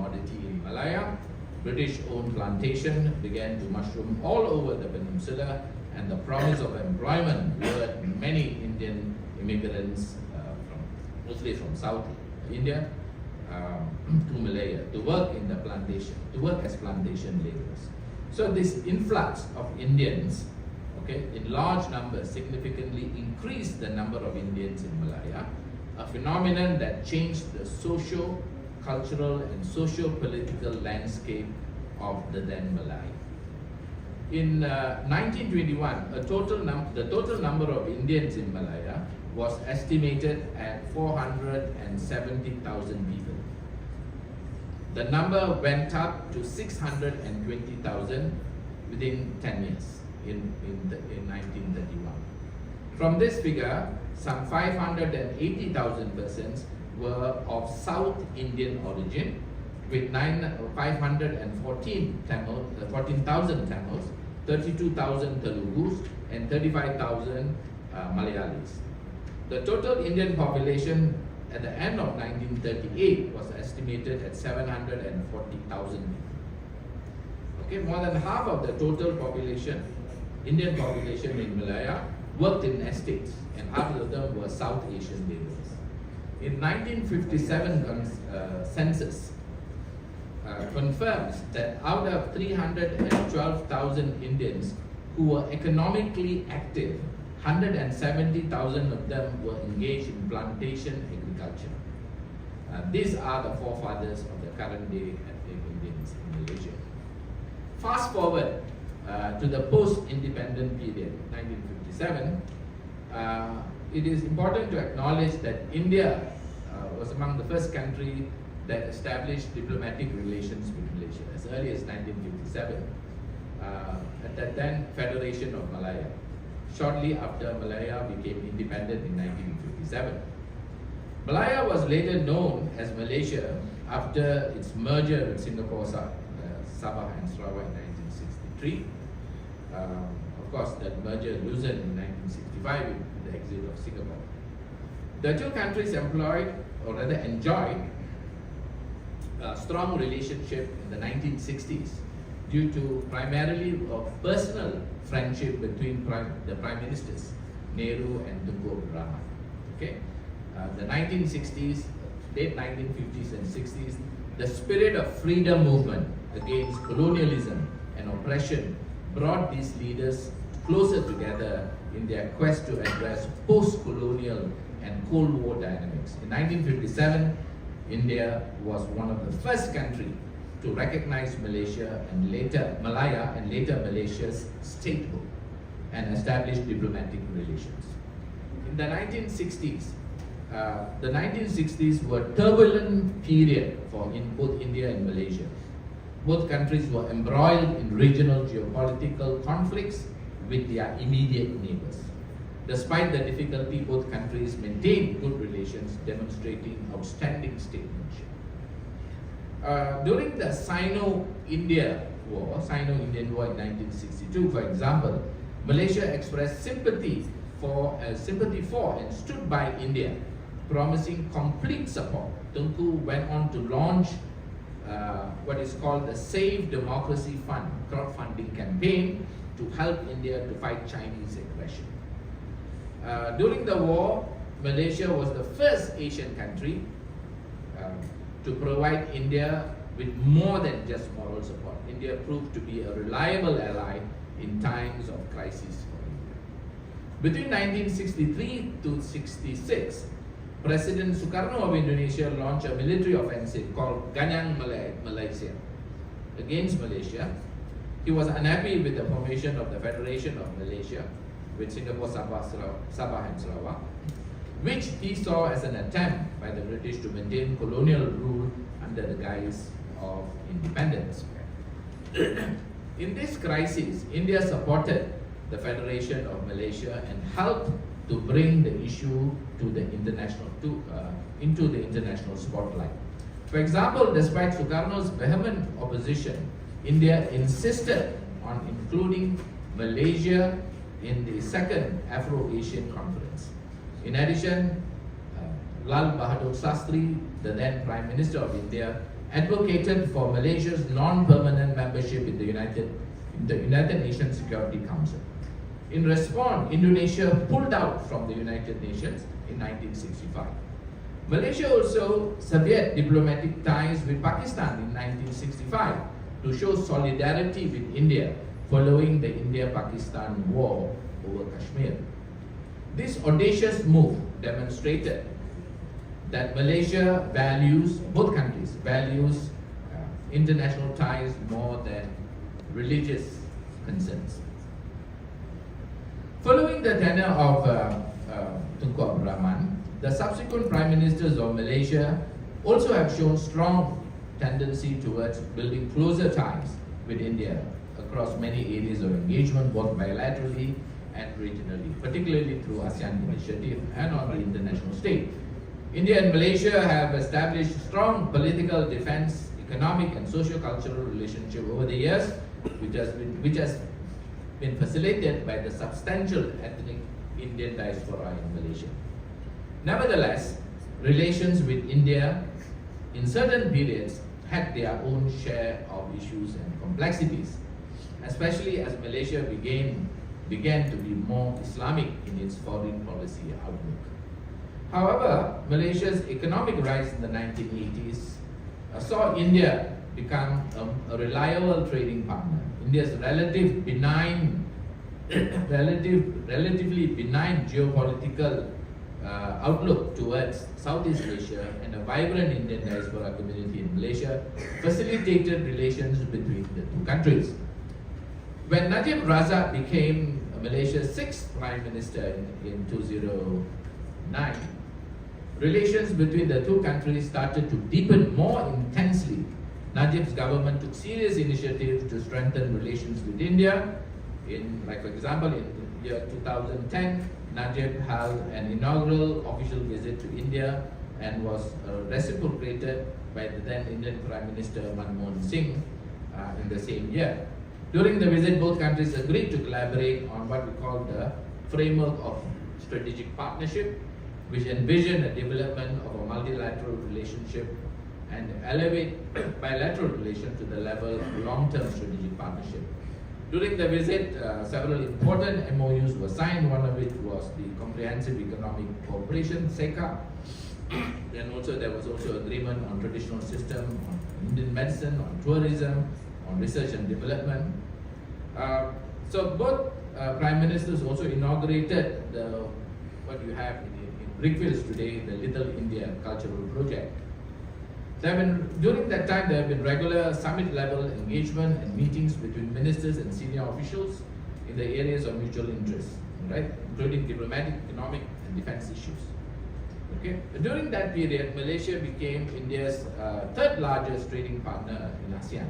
commodity in Malaya. British-owned plantation began to mushroom all over the peninsula, and the promise of employment lured many Indian immigrants, mostly from South India, to Malaya to work in the plantation, to work as plantation laborers. So this influx of Indians, in large numbers, significantly increased the number of Indians in Malaya, a phenomenon that changed the socio-cultural and socio-political landscape of the then Malaya. In 1921, the total number of Indians in Malaya was estimated at 470,000 people. The number went up to 620,000 within 10 years in 1931. From this figure, some 580,000 persons were of South Indian origin, with 14,000 Tamils, 32,000 Telugus, and 35,000 Malayalis. The total Indian population at the end of 1938 was estimated at 740,000 people. More than half of the total population, Indian population in Malaya, worked in estates, and half of them were South Asian laborers. In 1957 census confirms that out of 312,000 Indians who were economically active, 170,000 of them were engaged in plantation agriculture. These are the forefathers of the current day ethnic Indians in Malaysia. Fast forward to the post-independent period, 1957, it is important to acknowledge that India was among the first countries that established diplomatic relations with Malaysia as early as 1957, at that then Federation of Malaya. Shortly after Malaya became independent in 1957. Malaya was later known as Malaysia after its merger with Singapore, Sabah and Sarawak in 1963. Of course, that merger loosened in 1965 with the exit of Singapore. The two countries enjoyed a strong relationship in the 1960s due to primarily a personal friendship between the Prime Ministers, Nehru and Tunku Abdul Rahman. The 1960s, late 1950s and 60s, the spirit of freedom movement against colonialism and oppression brought these leaders closer together in their quest to address post-colonial and Cold War dynamics. In 1957, India was one of the first countries to recognize Malaya and later Malaysia's statehood and establish diplomatic relations. In the 1960s were a turbulent period for both India and Malaysia. Both countries were embroiled in regional geopolitical conflicts with their immediate neighbors. Despite the difficulty, both countries maintained good relations, demonstrating outstanding statesmanship. During the Sino-Indian War in 1962, for example, Malaysia expressed sympathy for and stood by India, promising complete support. Tunku went on to launch what is called the Save Democracy Fund crowdfunding campaign to help India to fight Chinese aggression. During the war, Malaysia was the first Asian country to provide India with more than just moral support. India proved to be a reliable ally in times of crisis for India. Between 1963 to 66, President Sukarno of Indonesia launched a military offensive called Ganyang Malaysia against Malaysia. He was unhappy with the formation of the Federation of Malaysia with Singapore, Sabah and Sarawak, which he saw as an attempt by the British to maintain colonial rule under the guise of independence. In this crisis, India supported the Federation of Malaysia and helped to bring the issue to the into the international spotlight. For example, despite Sukarno's vehement opposition, India insisted on including Malaysia in the second Afro-Asian Conference. In addition, Lal Bahadur Shastri, the then Prime Minister of India, advocated for Malaysia's non-permanent membership in the United Nations Security Council. In response, Indonesia pulled out from the United Nations in 1965. Malaysia also severed diplomatic ties with Pakistan in 1965 to show solidarity with India following the India-Pakistan war over Kashmir. This audacious move demonstrated that Malaysia values, both countries values international ties more than religious concerns. Following the tenure of Tunku Abdul Rahman, the subsequent prime ministers of Malaysia also have shown strong tendency towards building closer ties with India across many areas of engagement, both bilaterally and regionally, particularly through ASEAN initiative and on the international stage. India and Malaysia have established strong political, defense, economic and socio-cultural relationship over the years, which has been facilitated by the substantial ethnic Indian diaspora in Malaysia. Nevertheless, relations with India in certain periods had their own share of issues and complexities, especially as Malaysia began to be more Islamic in its foreign policy outlook. However, Malaysia's economic rise in the 1980s saw India become a reliable trading partner. India's relatively benign geopolitical outlook towards Southeast Asia and a vibrant Indian diaspora community in Malaysia facilitated relations between the two countries. When Najib Razak became Malaysia's sixth Prime Minister in 2009, relations between the two countries started to deepen more intensely. Najib's government took serious initiatives to strengthen relations with India. For example, in the year 2010, Najib held an inaugural official visit to India and was reciprocated by the then Indian Prime Minister Manmohan Singh in the same year. During the visit, both countries agreed to collaborate on what we call the framework of strategic partnership, which envisioned a development of a multilateral relationship and elevate bilateral relations to the level of long-term strategic partnership. During the visit, several important MOUs were signed, one of which was the Comprehensive Economic Cooperation, CECA. Then also there was also agreement on traditional system, on Indian medicine, on tourism, on research and development. So both prime ministers also inaugurated what you have in Brickfields today, the Little India Cultural Project. During that time, there have been regular summit-level engagement and meetings between ministers and senior officials in the areas of mutual interest, right, including diplomatic, economic, and defense issues. Okay. During that period, Malaysia became India's third largest trading partner in ASEAN.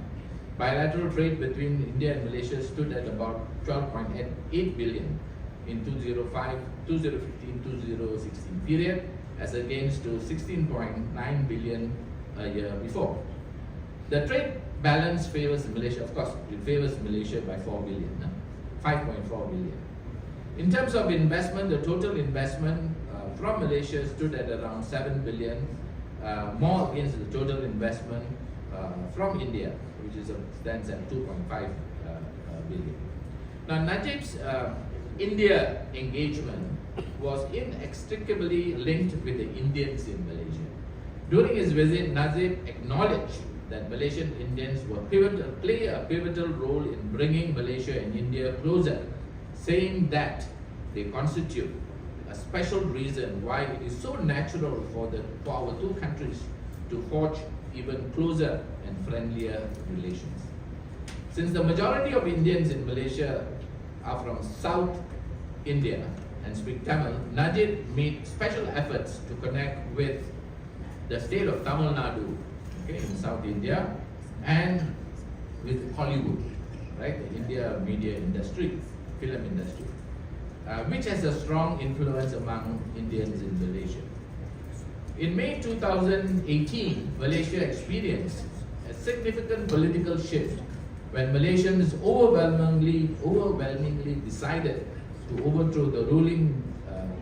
Bilateral trade between India and Malaysia stood at about 12.8 billion in 2015-2016 period, as against to 16.9 billion a year before. The trade balance favors Malaysia, of course, it favors Malaysia by 4 billion, 5.4 billion. In terms of investment, the total investment from Malaysia stood at around 7 billion, more against the total investment from India, which stands at 2.5 billion. Now, Najib's India engagement was inextricably linked with the Indians in Malaysia. During his visit, Najib acknowledged that Malaysian Indians will play a pivotal role in bringing Malaysia and India closer, saying that they constitute a special reason why it is so natural for our two countries to forge even closer and friendlier relations. Since the majority of Indians in Malaysia are from South India and speak Tamil, Najib made special efforts to connect with the state of Tamil Nadu, okay, in South India, and with Hollywood, right, the India media industry, film industry, which has a strong influence among Indians in Malaysia. In May 2018, Malaysia experienced a significant political shift when Malaysians overwhelmingly decided to overthrow the ruling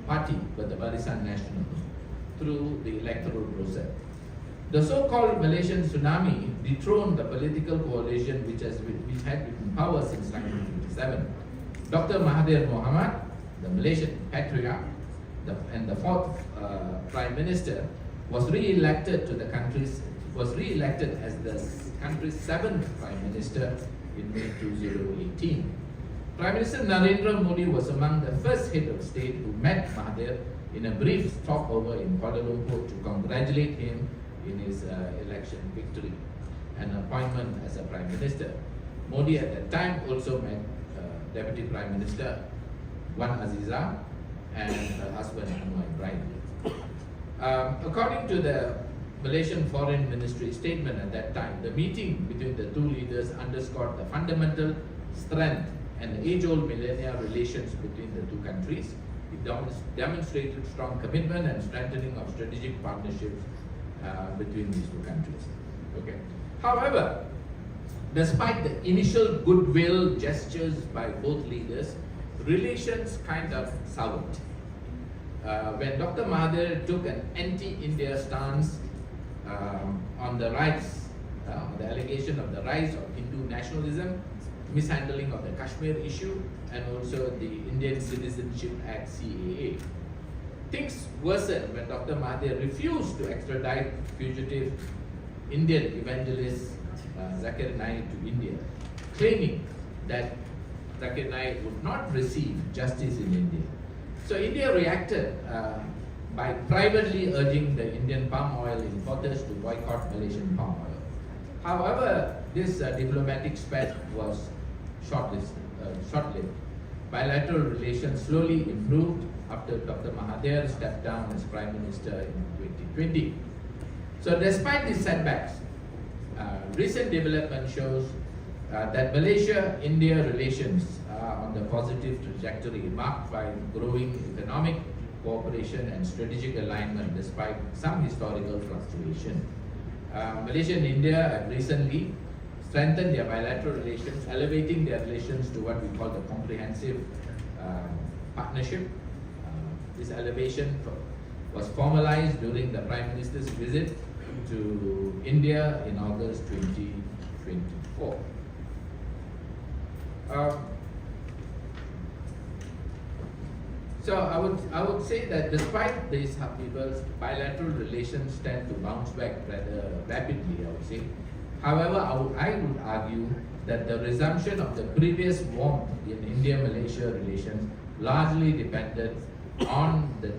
party, the Barisan Nasional, through the electoral process. The so-called Malaysian tsunami dethroned the political coalition which had been in power since 1957. Dr. Mahathir Mohamad, the Malaysian patriarch, and the fourth Prime Minister, was re-elected as the country's seventh Prime Minister in May 2018. Prime Minister Narendra Modi was among the first head of state who met Mahathir in a brief stopover in Kuala Lumpur to congratulate him in his election victory and appointment as a Prime Minister. Modi at that time also met Deputy Prime Minister Wan Azizah and her husband Anwar Ibrahim. According to the Malaysian Foreign Ministry statement at that time, the meeting between the two leaders underscored the fundamental strength and the age-old millennial relations between the two countries. It demonstrated strong commitment and strengthening of strategic partnerships between these two countries. Okay. However, despite the initial goodwill gestures by both leaders, relations kind of soured. When Dr. Mahathir took an anti-India stance on the allegation of the rise of Hindu nationalism, mishandling of the Kashmir issue, and also the Indian Citizenship Act CAA. Things worsened when Dr. Mahathir refused to extradite fugitive Indian evangelist Zakir Naik to India, claiming that Zakir Naik would not receive justice in India. So India reacted by privately urging the Indian palm oil importers to boycott Malaysian palm oil. However, this diplomatic spate was short-lived. Bilateral relations slowly improved after Dr. Mahathir stepped down as Prime Minister in 2020. So despite these setbacks, recent development shows that Malaysia-India relations are on the positive trajectory, marked by growing economic cooperation and strategic alignment despite some historical fluctuation. Malaysia and India have recently strengthened their bilateral relations, elevating their relations to what we call the comprehensive partnership. This elevation was formalized during the Prime Minister's visit to India in August 2024. So I would say that despite these upheavals, bilateral relations tend to bounce back rather rapidly, I would say. However, I would argue that the resumption of the previous warmth in India-Malaysia relations largely depended on the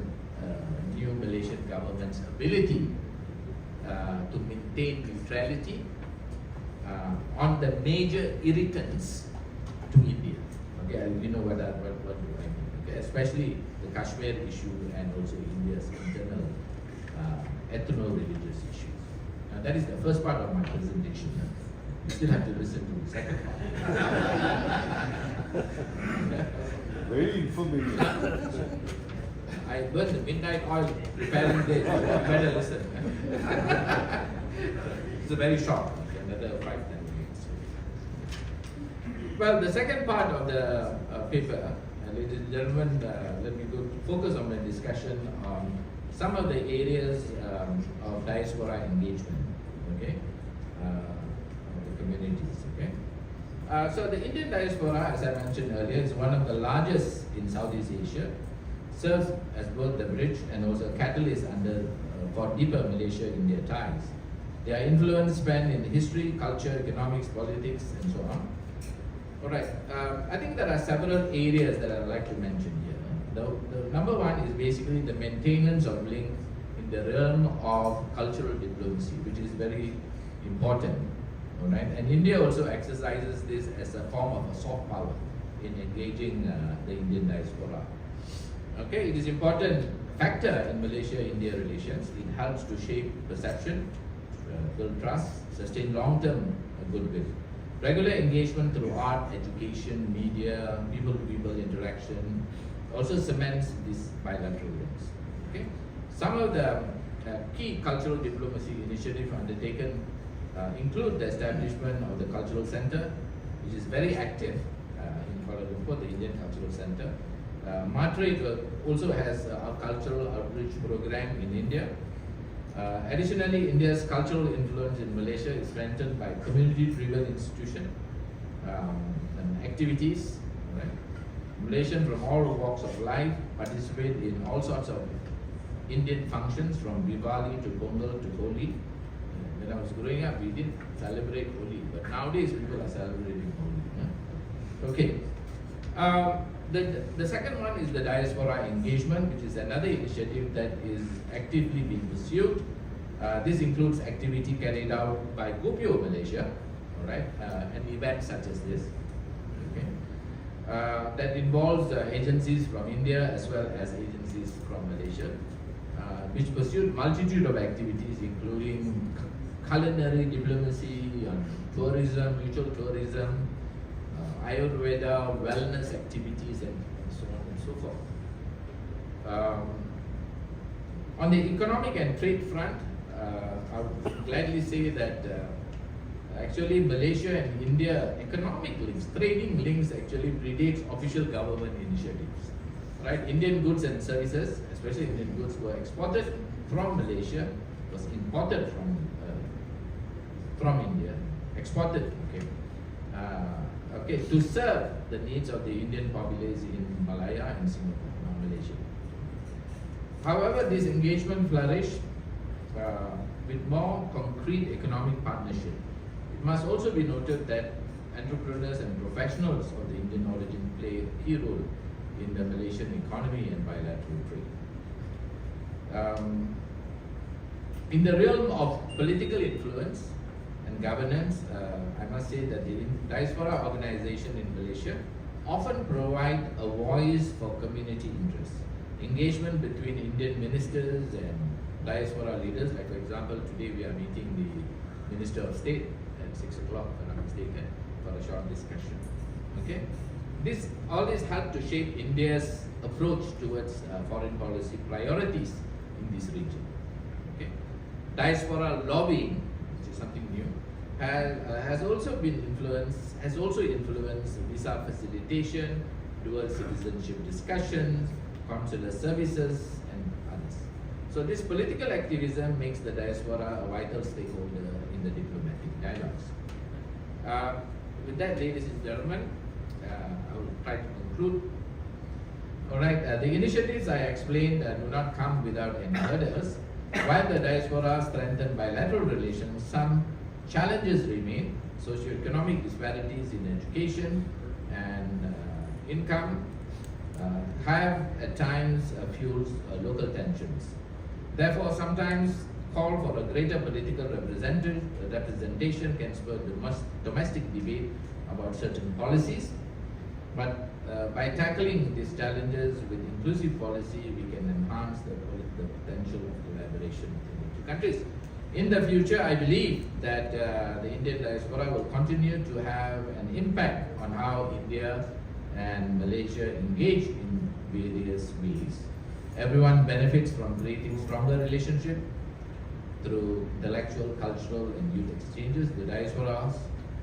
new Malaysian government's ability to maintain neutrality on the major irritants to India. Okay, you know what do I mean? Okay, especially the Kashmir issue and also India's internal ethno-religious issues. Now that is the first part of my presentation. You still have to listen to the second part. Very informative. I burned the midnight oil preparing this. You better listen. It's a very short, another 5-10 minutes. Well, the second part of the paper, ladies and gentlemen, let me focus on my discussion on some of the areas of diaspora engagement, okay, of the communities, okay. So the Indian diaspora, as I mentioned earlier, is one of the largest in Southeast Asia, serves as both the bridge and also a catalyst for deeper Malaysia-India ties. Their influence span in history, culture, economics, politics, and so on. All right, I think there are several areas that I'd like to mention here. The number one is basically the maintenance of link in the realm of cultural diplomacy, which is very important. All right, and India also exercises this as a form of a soft power in engaging the Indian diaspora. Okay, it is an important factor in Malaysia-India relations. It helps to shape perception, build trust, sustain long-term goodwill. Regular engagement through art, education, media, people-to-people interaction also cements these bilateral links. Okay? Some of the key cultural diplomacy initiatives undertaken include the establishment of the Cultural Center, which is very active in Kuala Lumpur, the Indian Cultural Center. Matrade also has a cultural outreach program in India. Additionally, India's cultural influence in Malaysia is strengthened by community-driven institutions and activities. Right? Malaysians from all walks of life participate in all sorts of Indian functions, from Diwali to Pongal to Holi. When I was growing up, we didn't celebrate Holi, but nowadays people are celebrating Holi. Yeah? Okay. The second one is the diaspora engagement, which is another initiative that is actively being pursued. This includes activity carried out by PIO Malaysia, all right, and events such as this. Okay. That involves agencies from India as well as agencies from Malaysia, which pursued multitude of activities, including culinary diplomacy, tourism, mutual tourism, Ayurveda, wellness activities, and so on and so forth. On the economic and trade front, I would gladly say that actually Malaysia and India economic links, trading links actually predates official government initiatives. Right? Indian goods and services, especially Indian goods, were exported from Malaysia, was imported from India, exported. Okay, to serve the needs of the Indian populace in Malaya and Singapore, Malaysia. However, this engagement flourished with more concrete economic partnership. It must also be noted that entrepreneurs and professionals of the Indian origin play a key role in the Malaysian economy and bilateral trade. In the realm of political influence and governance, I must say that the diaspora organization in Malaysia often provide a voice for community interests. Engagement between Indian ministers and diaspora leaders, like for example, today we are meeting the Minister of State at 6 o'clock, if I'm not mistaken, for a short discussion. Okay, all this helped to shape India's approach towards foreign policy priorities in this region. Okay, diaspora lobbying, which is something new, has also influenced visa facilitation, dual citizenship discussions, consular services, and others. So this political activism makes the diaspora a vital stakeholder in the diplomatic dialogues. With that, ladies and gentlemen, I will try to conclude. Alright, the initiatives I explained do not come without any hurdles. While the diaspora strengthened bilateral relations, some challenges remain. Socioeconomic disparities in education and income have at times fueled local tensions. Therefore, sometimes call for a greater political representation can spur domestic debate about certain policies. But by tackling these challenges with inclusive policy, we can enhance the potential of collaboration between the two countries. In the future, I believe that the Indian diaspora will continue to have an impact on how India and Malaysia engage in various ways. Everyone benefits from creating stronger relationships through intellectual, cultural, and youth exchanges. The diaspora's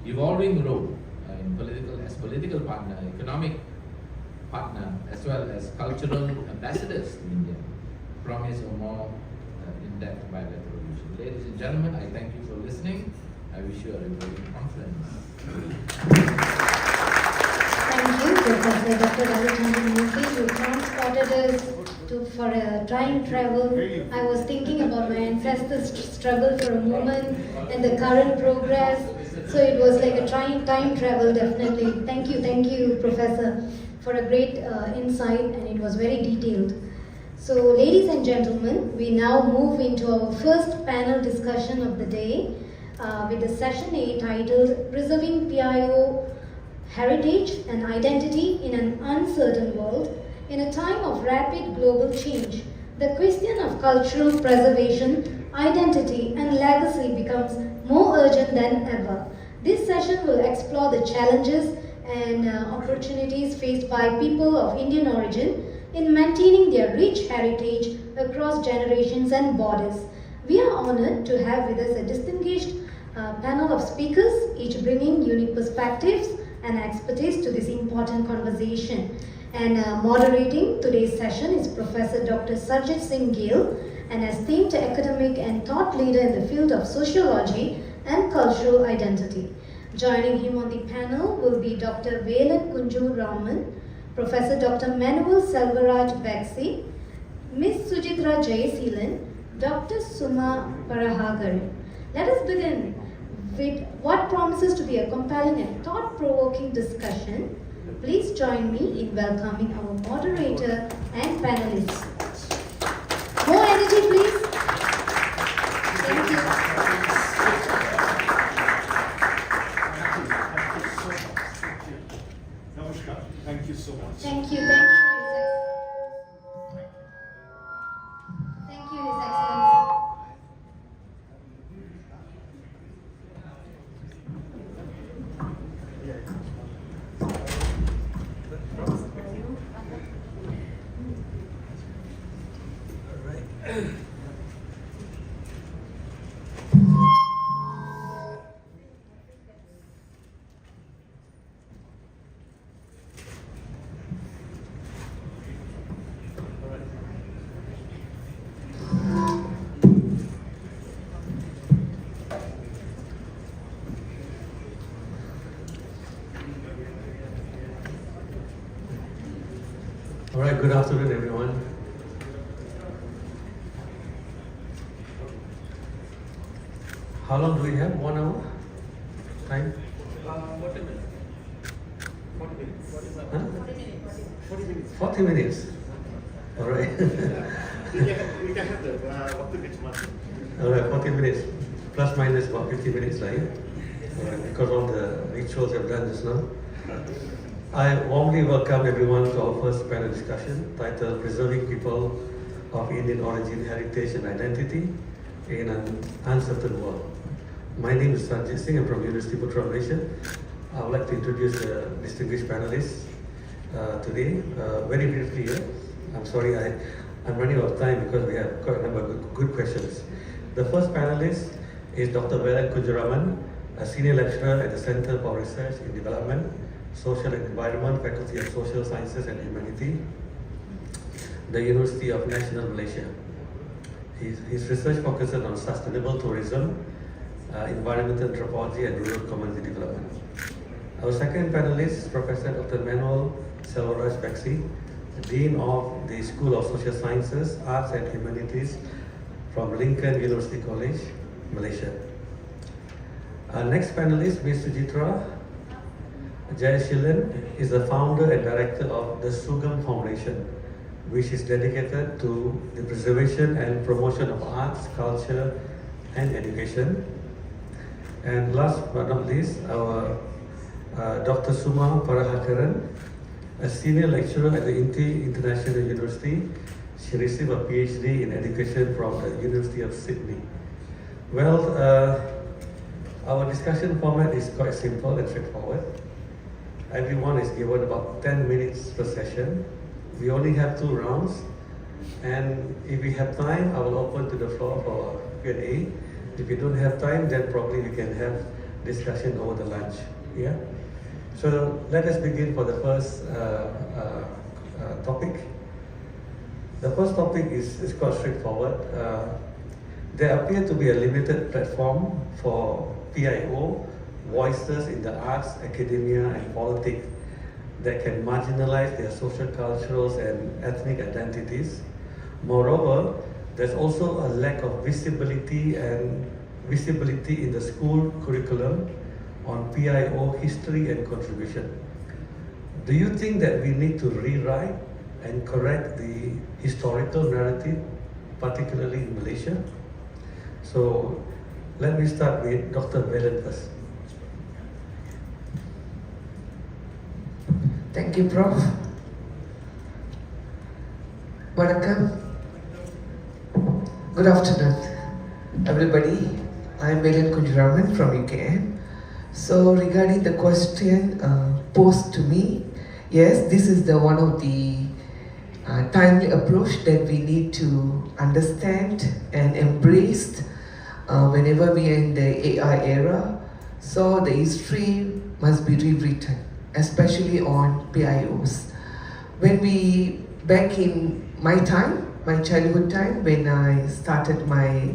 evolving role in political partner, economic partner, as well as cultural ambassadors to India promise a more in-depth bilateral relationship. Ladies and gentlemen, I thank you for listening. I wish you a rewarding conference. Thank you, Professor Dr. Ravichandran Murthy. You transported us for a time travel. I was thinking about my ancestors' struggle for a moment and the current progress. So it was like a time travel, definitely. Thank you, Professor, for a great insight, and it was very detailed. So, ladies and gentlemen, we now move into our first panel discussion of the day with the session A titled Preserving PIO Heritage and Identity in an Uncertain World. In a time of rapid global change, the question of cultural preservation, identity, and legacy becomes more urgent than ever. This session will explore the challenges and opportunities faced by people of Indian origin in maintaining their rich heritage across generations and borders. We are honored to have with us a distinguished panel of speakers, each bringing unique perspectives and expertise to this important conversation. And moderating today's session is Professor Dr. Sarjit Singh Gill, an esteemed academic and thought leader in the field of sociology and cultural identity. Joining him on the panel will be Dr. Velan Kunju Raman, Professor Dr. Manuel Selvaraj Baxi, Ms. Sujitra Jayaseelan, Dr. Suma Parahagaran. Let us begin with what promises to be a compelling and thought-provoking discussion. Please join me in welcoming our moderator and panelists. More energy, please. Thank you. Namaskar. Thank you so much. Thank you. Thank you, His Excellency. All right, good afternoon, everyone. How long do we have? 1 hour? Time? 40 minutes. 40 minutes. Huh? 40 minutes. 40 minutes. All right. We can have the what to get money. All right, 40 minutes. Plus minus about 50 minutes, right? All right, because all the rituals I've done just now. I warmly welcome everyone to our first panel discussion titled Preserving People of Indian Origin, Heritage and Identity in an Uncertain World. My name is Sanjit Singh. I'm from University of Putra, Malaysia. I would like to introduce the distinguished panelists today. Very briefly here. I'm sorry, I'm running out of time because we have quite a number of good questions. The first panelist is Dr. Velan Kunjuraman, a senior lecturer at the Center for Research in Development, Social and Environment, Faculty of Social Sciences and Humanity, the University of National Malaysia. His research focuses on sustainable tourism, environmental anthropology and rural community development. Our second panelist is Professor Dr. Manuel Selvaraj Baxi, Dean of the School of Social Sciences, Arts and Humanities from Lincoln University College, Malaysia. Our next panelist, Ms. Sujitra Jayaseelan, is the founder and director of the Sugam Foundation, which is dedicated to the preservation and promotion of arts, culture, and education. And last but not least, our Dr. Suma Parahagaran, a senior lecturer at the INTI International University. She received a PhD in education from the University of Sydney. Well, our discussion format is quite simple and straightforward. Everyone is given about 10 minutes per session. We only have 2 rounds. And if we have time, I will open to the floor for Q&A. If we don't have time, then probably we can have discussion over the lunch. Yeah? So let us begin for the first topic. The first topic is quite straightforward. There appear to be a limited platform for PIO voices in the arts, academia and politics that can marginalize their social, cultural and ethnic identities. Moreover, there's also a lack of visibility in the school curriculum on PIO history and contribution. Do you think that we need to rewrite and correct the historical narrative, particularly in Malaysia? So let me start with Dr. Velan first. Thank you, Prof. Vanakkam. Good afternoon, everybody. I'm Velan Kunjuraman from UKM. So regarding the question posed to me, yes, this is the one of the timely approach that we need to understand and embrace whenever we are in the AI era. So the history must be rewritten, especially on PIOs. When we, back in my time, my childhood time when I started my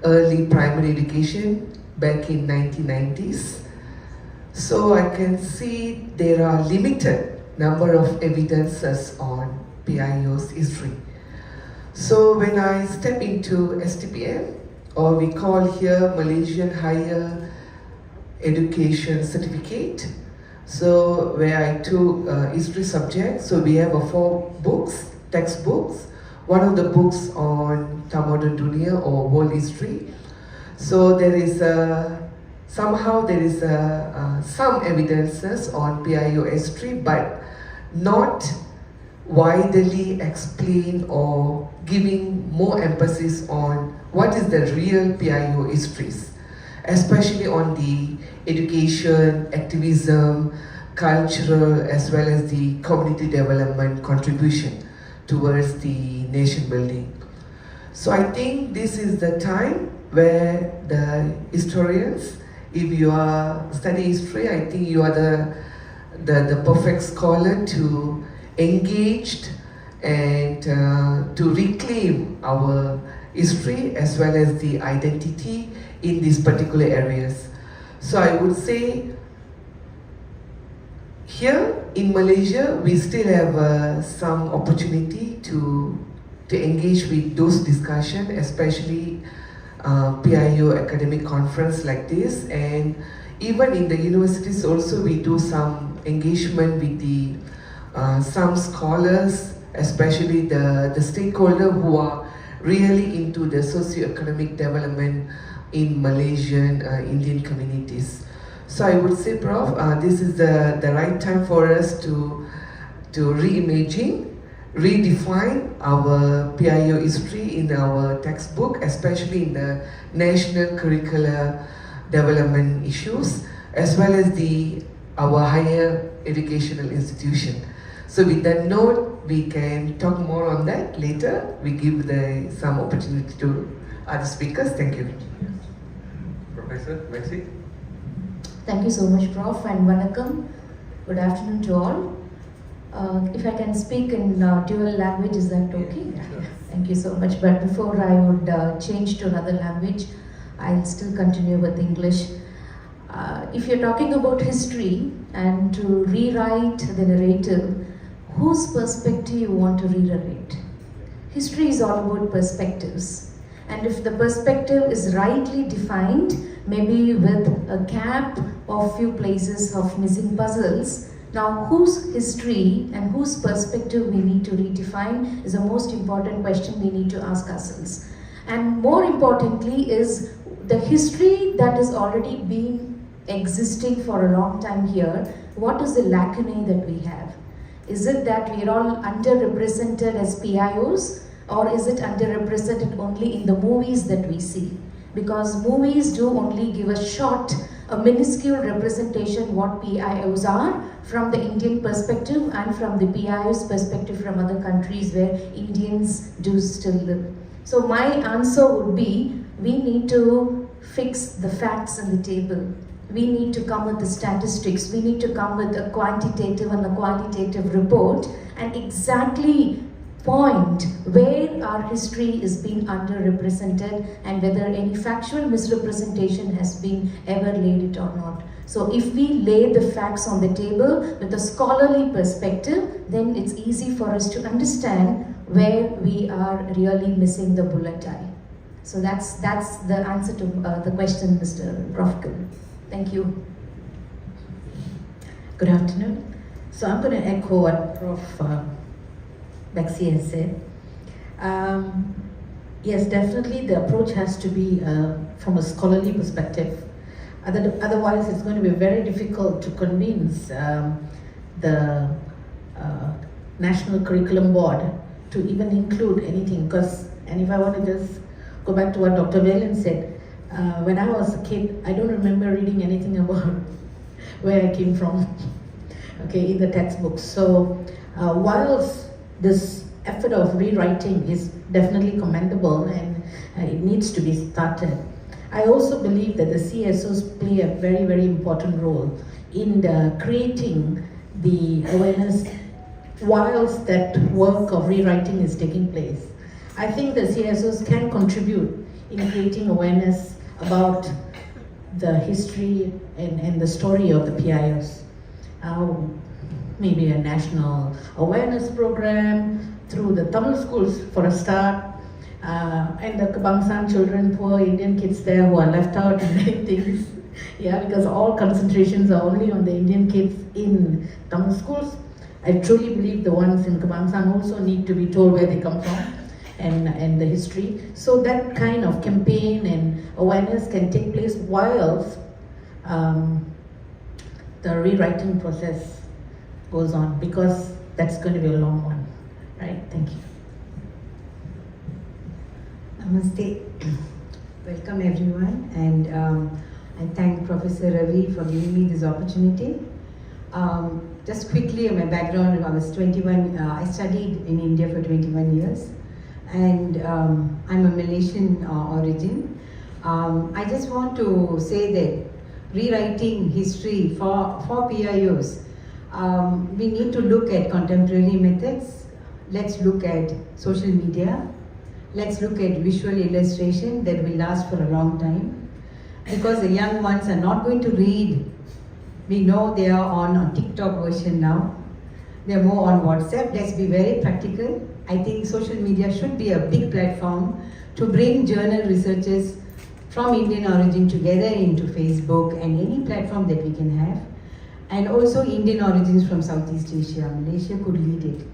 early primary education back in 1990s. So I can see there are limited number of evidences on PIO's history. So when I step into STPM, or we call here Malaysian Higher Education Certificate, so where I took history subjects, so we have 4 books, textbooks. One of the books on Tamadun Dunia or world history. So there is somehow there is some evidences on PIO history, but not widely explained or giving more emphasis on what is the real PIO histories, especially on the education, activism, cultural, as well as the community development contribution towards the nation building. So I think this is the time where the historians, if you are studying history, I think you are the perfect scholar to engage and to reclaim our history as well as the identity in these particular areas. So I would say here in Malaysia, we still have some opportunity to engage with those discussions, especially PIO academic conference like this, and even in the universities also we do some engagement with the some scholars, especially the stakeholder who are really into the socio-economic development in Malaysian Indian communities. So I would say, Prof, this is the right time for us to reimagine, redefine our PIO history in our textbook, especially in the national curricular development issues, as well as our higher educational institution. So with that note, we can talk more on that later. We give some opportunity to other speakers. Thank you. Professor, Maxi? Thank you so much, Prof. And Vanakkam. Good afternoon to all. If I can speak in dual language, is that okay? Sure. Thank you so much. But before I would change to another language, I'll still continue with English. If you're talking about history and to rewrite the narrative, whose perspective you want to rewrite? History is all about perspectives. And if the perspective is rightly defined, maybe with a gap of few places of missing puzzles, now whose history and whose perspective we need to redefine is the most important question we need to ask ourselves. And more importantly is the history that has already been existing for a long time here, what is the lacunae that we have? Is it that we are all underrepresented as PIOs, or is it underrepresented only in the movies that we see? Because movies do only give a minuscule representation what PIOs are from the Indian perspective and from the PIOs perspective from other countries where Indians do still live. So my answer would be, we need to fix the facts on the table. We need to come with the statistics. We need to come with a quantitative and a qualitative report and exactly point where our history is being underrepresented and whether any factual misrepresentation has been ever laid it or not. So if we lay the facts on the table with a scholarly perspective, then it's easy for us to understand where we are really missing the bullseye. So that's the answer to the question, Mr. Prof. Thank you. Good afternoon. So I'm going to echo what Prof. Maxi has said. Yes, definitely the approach has to be from a scholarly perspective. Otherwise, it's going to be very difficult to convince the National Curriculum Board to even include anything. And if I want to just go back to what Dr. Valen said, when I was a kid, I don't remember reading anything about where I came from, okay, in the textbooks. So whilst this effort of rewriting is definitely commendable and it needs to be started, I also believe that the CSOs play a very, very important role in creating the awareness whilst that work of rewriting is taking place. I think the CSOs can contribute in creating awareness about the history and the story of the PIOs. Maybe a national awareness program through the Tamil schools for a start, and the Kebangsaan children, poor Indian kids there who are left out in many things. Yeah, because all concentrations are only on the Indian kids in Tamil schools. I truly believe the ones in Kebangsaan also need to be told where they come from and the history. So that kind of campaign and awareness can take place whilst the rewriting process goes on, because that's going to be a long one. Right? Thank you. Namaste. Welcome everyone, and I thank Professor Ravi for giving me this opportunity. Just quickly on my background, I was 21, I studied in India for 21 years, and I'm a Malaysian origin. I just want to say that rewriting history for PIOs, we need to look at contemporary methods. Let's look at social media. Let's look at visual illustration that will last for a long time, because the young ones are not going to read. We know they are on a TikTok version now. They're more on WhatsApp. Let's be very practical. I think social media should be a big platform to bring journal researchers from Indian origin together into Facebook and any platform that we can have. And also Indian origins from Southeast Asia. Malaysia could lead it.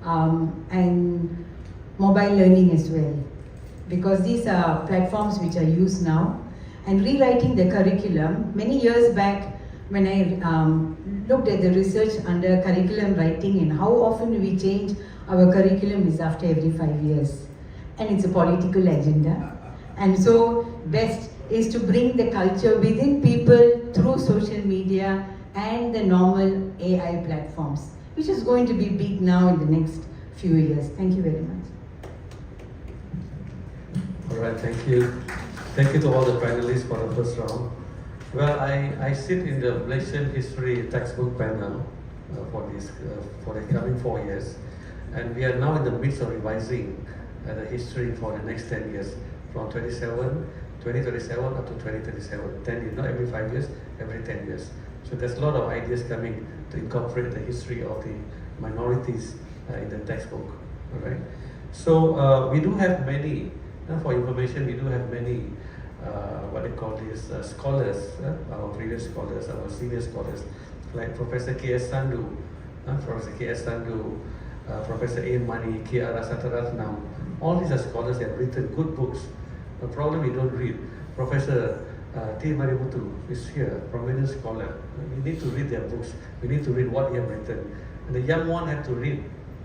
And mobile learning as well, because these are platforms which are used now. And rewriting the curriculum, many years back when I looked at the research under curriculum writing and how often we change our curriculum is after every 5 years, and it's a political agenda. And so best is to bring the culture within people through social media and the normal AI platforms, which is going to be big now in the next few years. Thank you very much. All right, thank you. Thank you to all the panelists for the first round. Well, I sit in the Malaysian history textbook panel for the coming 4 years, and we are now in the midst of revising the history for the next 10 years, from 2027 up to 2037. 10 years, not every 5 years, every 10 years. So there's a lot of ideas coming to incorporate the history of the minorities in the textbook. All right. So we do have many. For information, we do have many, what they call these scholars, our previous scholars, our senior scholars, like Professor K.S. Sandhu, Professor A. Mani, K.R. Sataratnam. All these are scholars that have written good books. The problem we don't read. Professor T. Marimutu is here, prominent scholar. We need to read their books. We need to read what they have written. And the young one have to read.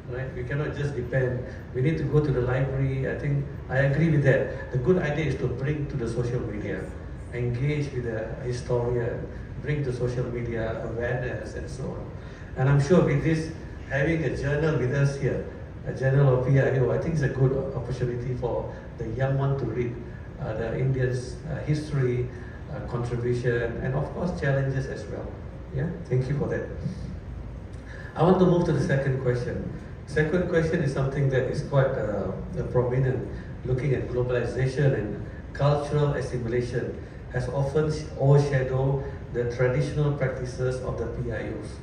Right? We cannot just depend. We need to go to the library. I think I agree with that. The good idea is to bring to the social media, engage with the historian, bring to social media awareness and so on. And I'm sure with this, having a journal with us here, a journal of PIO, I think it's a good opportunity for the young one to read the Indians' history, contribution, and of course challenges as well. Yeah, thank you for that. I want to move to the second question. Second question is something that is quite prominent, looking at globalization and cultural assimilation has often overshadowed the traditional practices of the PIOs.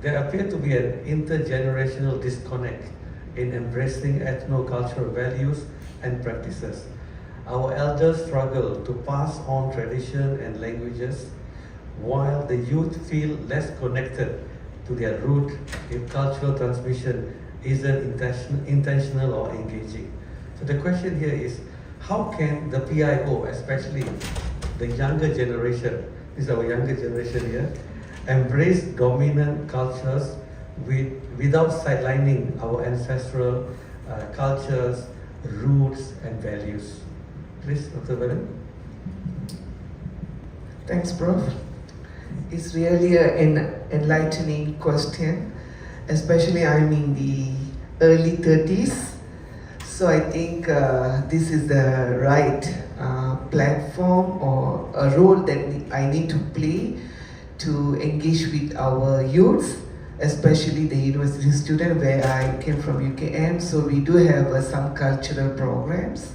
There appear to be an intergenerational disconnect in embracing ethno-cultural values and practices. Our elders struggle to pass on tradition and languages, while the youth feel less connected to their root if cultural transmission isn't intentional or engaging. So the question here is, how can the PIO, especially the younger generation, this is our younger generation here, embrace dominant cultures without sidelining our ancestral cultures, roots and values? Please, Dr. Velen. Thanks, Prof. It's really an enlightening question, especially I'm in the early 30s. So I think this is the right platform or a role that I need to play to engage with our youth especially the university student where I came from UKM. So we do have some cultural programs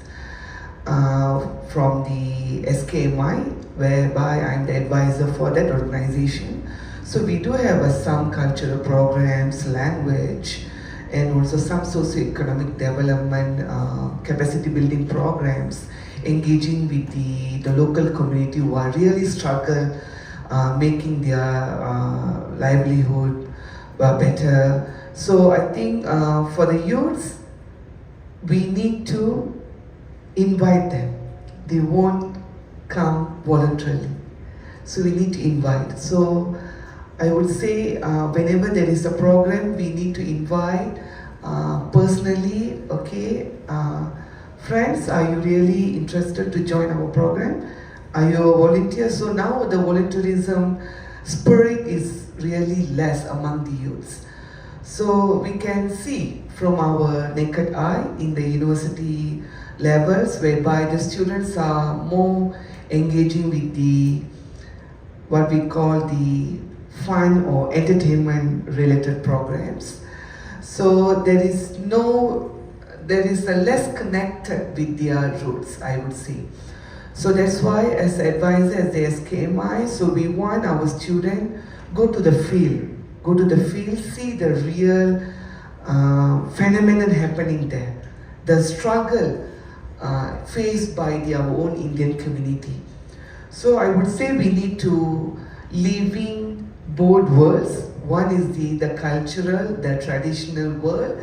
from the SKMI, whereby I'm the advisor for that organization. So we do have some cultural programs, language, and also some socio-economic development, capacity building programs, engaging with the local community who are really struggle making their livelihood better. So I think for the youths, we need to invite them. They won't come voluntarily. So we need to invite. So I would say whenever there is a program, we need to invite personally, okay, friends, are you really interested to join our program? Are you a volunteer? So now the volunteerism spirit is really less among the youths. So we can see from our naked eye in the university levels, whereby the students are more engaging with the what we call the fun or entertainment related programs. So there is a less connected with their roots, I would say. So that's why as advisor, as the SKMI, so we want our student go to the field, see the real phenomenon happening there, the struggle faced by our own Indian community. So I would say we need to living both worlds. One is the cultural, the traditional world,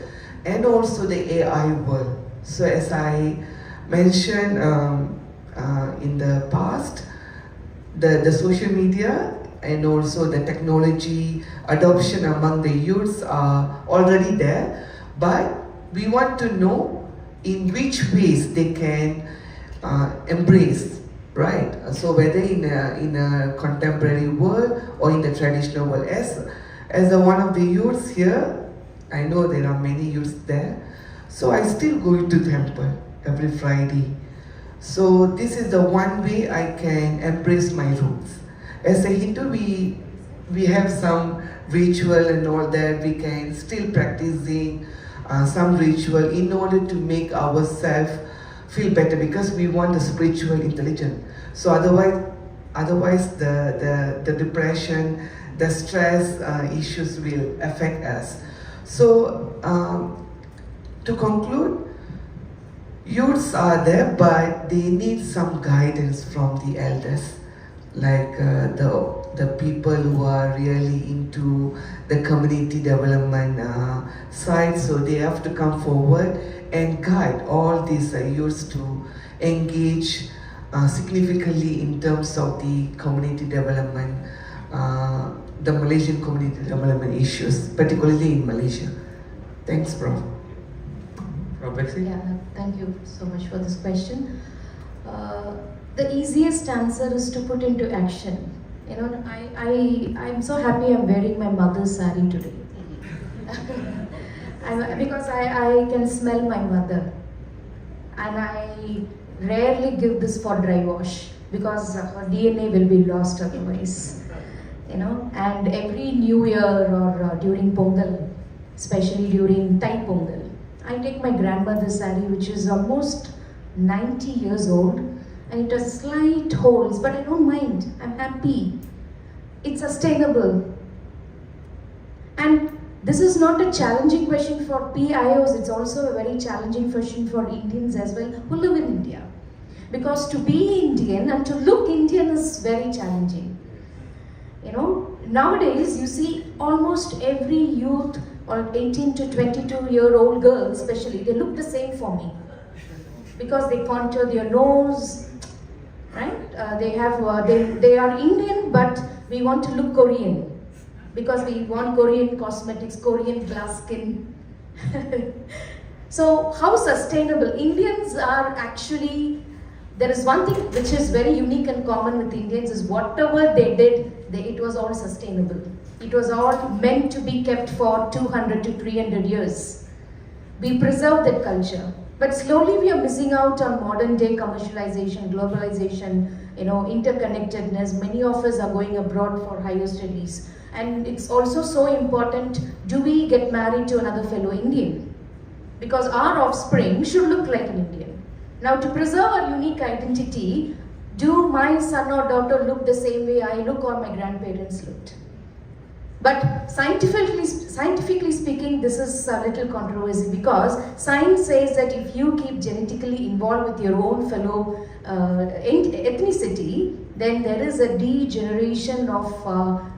and also the AI world. So as I mentioned in the past, the social media and also the technology adoption among the youths are already there, but we want to know in which ways they can embrace, right? So whether in a contemporary world or in the traditional world. As one of the youths here, I know there are many youths there, so I still go to temple every Friday. So this is the one way I can embrace my roots. As a Hindu, we have some ritual and all that. We can still practicing some ritual in order to make ourselves feel better, because we want the spiritual intelligence. So otherwise the depression, the stress issues will affect us. So to conclude, youths are there, but they need some guidance from the elders, like the people who are really into the community development side. So they have to come forward and guide all these youths to engage significantly in terms of the community development, the Malaysian community development issues, particularly in Malaysia. Thanks, Prof. Yeah, thank you so much for this question. The easiest answer is to put into action. You know, I'm so happy I'm wearing my mother's saree today. Because I can smell my mother, and I rarely give this for dry wash because her DNA will be lost otherwise. You know, and every New Year or during Pongal, especially during Thai Pongal, I take my grandmother's saree, which is almost 90 years old, and it has slight holes, but I don't mind. I'm happy. It's sustainable. And this is not a challenging question for PIOs, it's also a very challenging question for Indians as well who live in India. Because to be Indian and to look Indian is very challenging. You know, nowadays you see almost every youth or 18 to 22-year-old girl especially, they look the same for me. Because they contour their nose, right? They are Indian, but we want to look Korean. Because we want Korean cosmetics, Korean glass skin. So how sustainable? Indians are actually, there is one thing which is very unique and common with Indians is whatever they did, it was all sustainable. It was all meant to be kept for 200 to 300 years. We preserve that culture. But slowly we are missing out on modern day commercialization, globalization, interconnectedness. Many of us are going abroad for higher studies. And it's also so important, do we get married to another fellow Indian? Because our offspring should look like an Indian. Now, to preserve our unique identity, do my son or daughter look the same way I look or my grandparents looked? But scientifically speaking, this is a little controversy, because science says that if you keep genetically involved with your own fellow ethnicity, then there is a degeneration of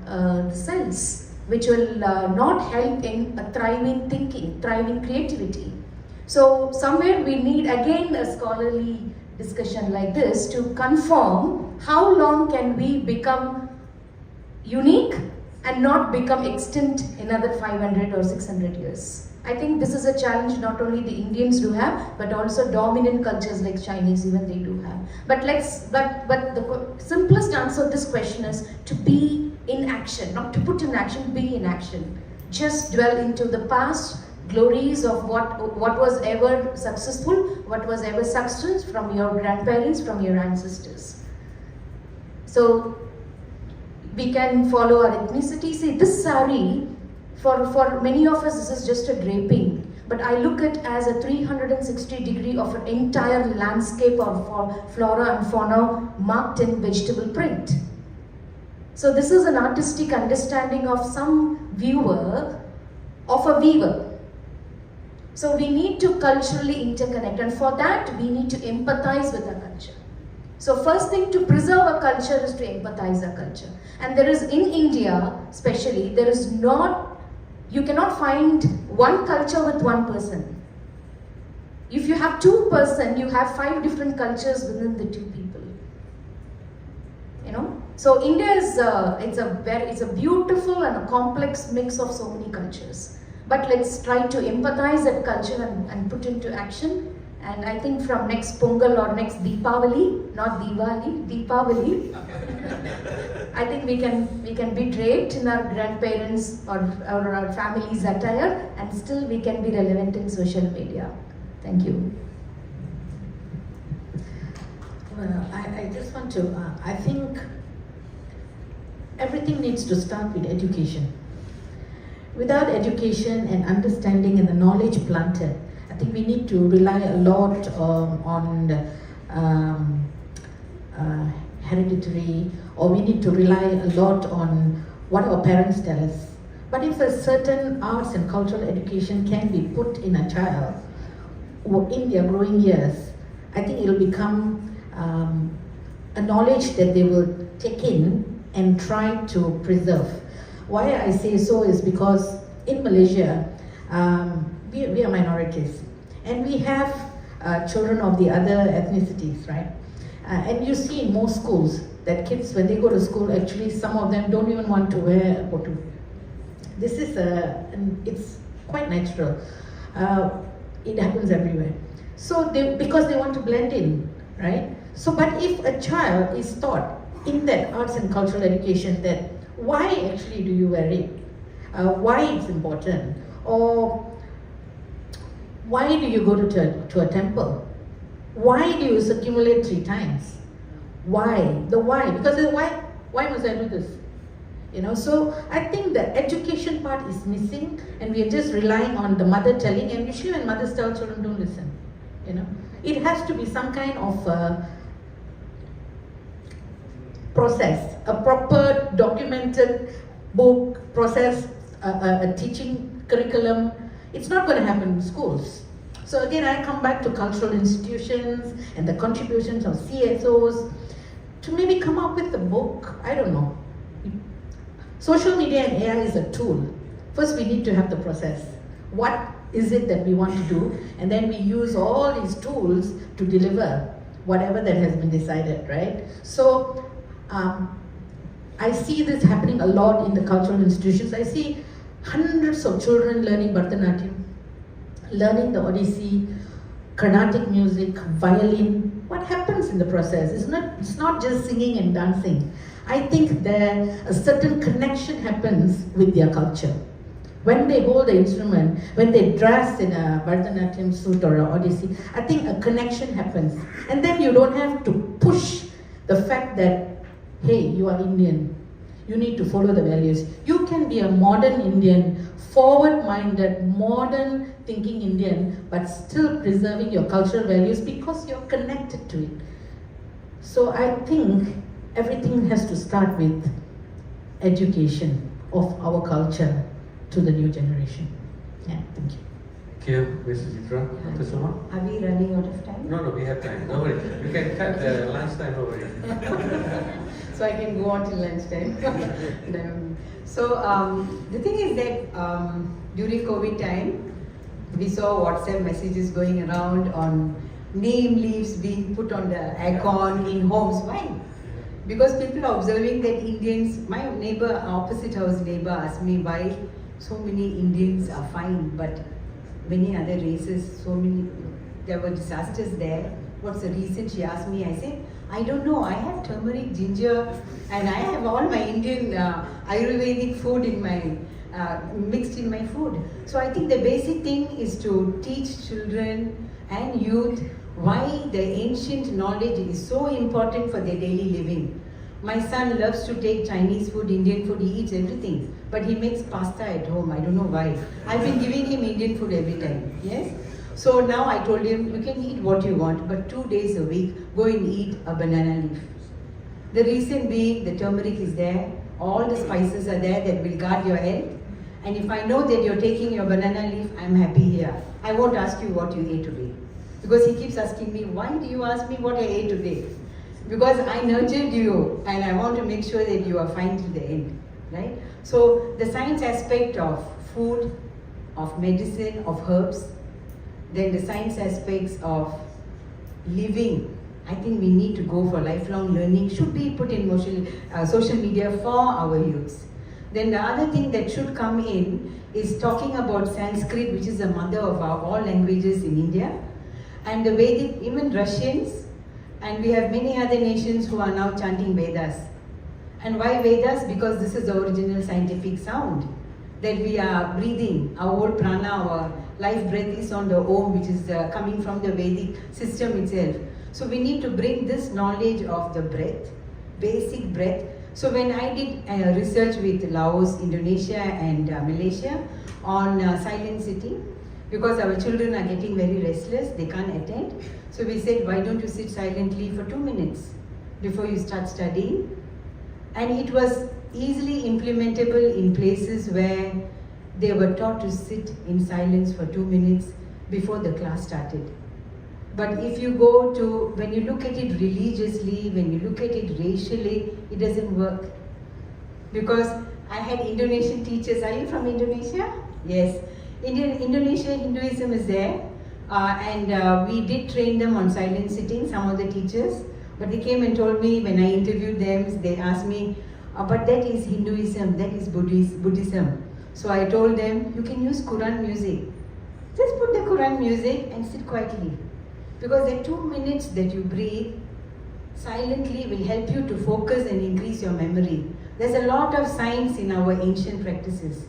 the cells, which will not help in a thriving thinking, thriving creativity. So somewhere we need again a scholarly discussion like this to confirm how long can we become unique and not become extinct in another 500 or 600 years. I think this is a challenge not only the Indians do have, but also dominant cultures like Chinese, even they do have. But the simplest answer to this question is to be in action, not to put in action, be in action. Just dwell into the past glories of what was ever successful, what was ever success from your grandparents, from your ancestors. So we can follow our ethnicity. See, this sari, for many of us, this is just a draping. But I look at it as a 360-degree of an entire landscape of flora and fauna marked in vegetable print. So this is an artistic understanding of some viewer, of a weaver. So we need to culturally interconnect, and for that we need to empathize with our culture. So first thing, to preserve our culture is to empathize our culture. And there is, in India especially, there is not, you cannot find one culture with one person. If you have 2 persons, you have 5 different cultures within the 2 people. So India is it's a beautiful and a complex mix of so many cultures. But let's try to empathize that culture and put into action. And I think from next Pongal or next Deepavali, not Diwali, Deepavali, I think we can be draped in our grandparents or our family's attire, and still we can be relevant in social media. Thank you. Well, I just want to, I think everything needs to start with education. Without education and understanding and the knowledge planted, I think we need to rely a lot on hereditary, or we need to rely a lot on what our parents tell us. But if a certain arts and cultural education can be put in a child in their growing years, I think it will become a knowledge that they will take in and try to preserve. Why I say so is because in Malaysia, we are minorities, and we have children of the other ethnicities, right? And you see in most schools that kids, when they go to school, actually some of them don't even want to wear a botu. This is it's quite natural. It happens everywhere. So because they want to blend in, right? So, but if a child is taught in that arts and cultural education that why actually do you wear it? Why it's important? Or why do you go to a temple? Why do you circumambulate 3 times? Why? The why? Because why must I do this? So I think the education part is missing, and we are just relying on the mother telling, and usually when mothers tell, children don't listen. It has to be some kind of process, a proper documented book process, a teaching curriculum. It's not going to happen in schools. So again, I come back to cultural institutions and the contributions of CSOs to maybe come up with a book. I don't know. Social media and AI is a tool. First, we need to have the process. What is it that we want to do? And then we use all these tools to deliver whatever that has been decided, right? So I see this happening a lot in the cultural institutions. I see hundreds of children learning Bharatanatyam, learning the Odissi, Carnatic music, violin. What happens in the process? It's not just singing and dancing. I think a certain connection happens with their culture. When they hold the instrument, when they dress in a Bharatanatyam suit or an Odissi, I think a connection happens. And then you don't have to push the fact that, hey, you are Indian, you need to follow the values. You can be a modern Indian, forward-minded, modern thinking Indian, but still preserving your cultural values because you're connected to it. So I think everything has to start with education of our culture to the new generation. Yeah, thank you. Thank you, Mrs. Jitra. Dr. Suma? Are we running out of time? No, we have time. No worry. We can cut the lunchtime, no worry. So I can go on till lunchtime. The thing is that during COVID time, we saw WhatsApp messages going around on neem leaves being put on the aircon in homes. Why? Because people are observing that Indians, my neighbor, opposite house neighbor asked me why so many Indians are fine, but many other races, there were disasters there. What's the reason? She asked me. I said, I don't know. I have turmeric, ginger, and I have all my Indian Ayurvedic food in my mixed in my food. So I think the basic thing is to teach children and youth why the ancient knowledge is so important for their daily living. My son loves to take Chinese food, Indian food, he eats everything, but he makes pasta at home. I don't know why. I've been giving him Indian food every time. Yes. So now I told him, you can eat what you want, but 2 days a week, go and eat a banana leaf. The reason being, the turmeric is there, all the spices are there that will guard your health. And if I know that you're taking your banana leaf, I'm happy here. I won't ask you what you ate today. Because he keeps asking me, why do you ask me what I ate today? Because I nurtured you and I want to make sure that you are fine till the end, right? So the science aspect of food, of medicine, of herbs, then the science aspects of living, I think we need to go for lifelong learning, should be put in motion, social media for our youths. Then the other thing that should come in is talking about Sanskrit, which is the mother of all languages in India, and the Vedic, even Russians, and we have many other nations who are now chanting Vedas. And why Vedas? Because this is the original scientific sound that we are breathing. Our whole prana, our life breath is on the Om, which is coming from the Vedic system itself. So we need to bring this knowledge of the breath, basic breath. So when I did research with Laos, Indonesia and Malaysia on silent sitting, because our children are getting very restless, they can't attend. So we said, why don't you sit silently for 2 minutes before you start studying? And it was easily implementable in places where they were taught to sit in silence for 2 minutes before the class started. But if you go to, when you look at it religiously, when you look at it racially, it doesn't work. Because I had Indonesian teachers. Are you from Indonesia? Yes. Indonesia Hinduism is there. We did train them on silent sitting, some of the teachers. But they came and told me, when I interviewed them, they asked me, but that is Hinduism, that is Buddhism. So I told them, you can use Quran music. Just put the Quran music and sit quietly. Because the 2 minutes that you breathe silently will help you to focus and increase your memory. There's a lot of science in our ancient practices.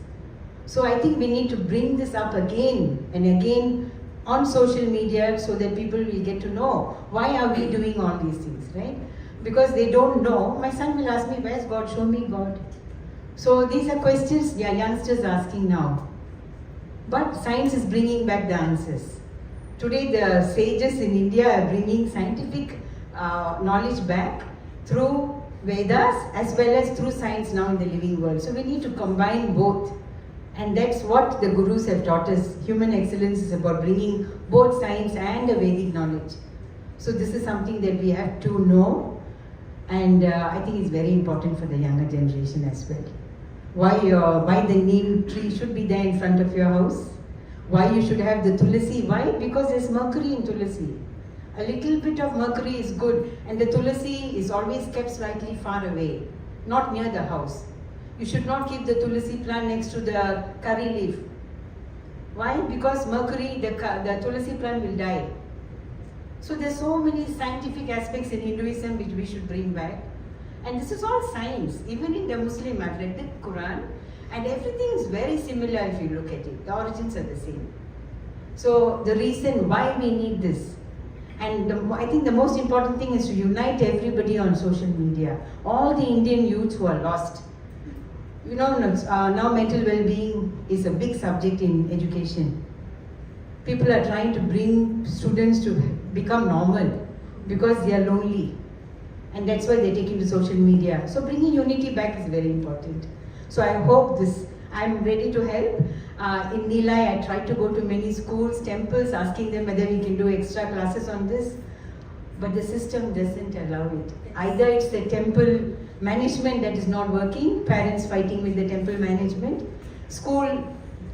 So I think we need to bring this up again and again on social media so that people will get to know why are we doing all these things, right? Because they don't know. My son will ask me, where's God? Show me God. So these are questions youngsters are asking now. But science is bringing back the answers. Today the sages in India are bringing scientific knowledge back through Vedas as well as through science now in the living world. So we need to combine both. And that's what the gurus have taught us. Human excellence is about bringing both science and the Vedic knowledge. So this is something that we have to know, and I think it's very important for the younger generation as well. Why the neem tree should be there in front of your house? Why you should have the tulasi? Why? Because there's mercury in tulasi. A little bit of mercury is good, and the tulasi is always kept slightly far away, not near the house. You should not keep the tulasi plant next to the curry leaf. Why? Because mercury, the tulasi plant will die. So there's so many scientific aspects in Hinduism which we should bring back. And this is all science. Even in the Muslim, I've read the Quran, and everything is very similar if you look at it. The origins are the same. So the reason why we need this, And I think the most important thing is to unite everybody on social media. All the Indian youths who are lost. You know, now mental well-being is a big subject in education. People are trying to bring students to become normal because they are lonely. And that's why they're taking to social media. So bringing unity back is very important. So I hope I'm ready to help. In Nilai, I tried to go to many schools, temples, asking them whether we can do extra classes on this. But the system doesn't allow it. Either it's the temple management that is not working, parents fighting with the temple management, school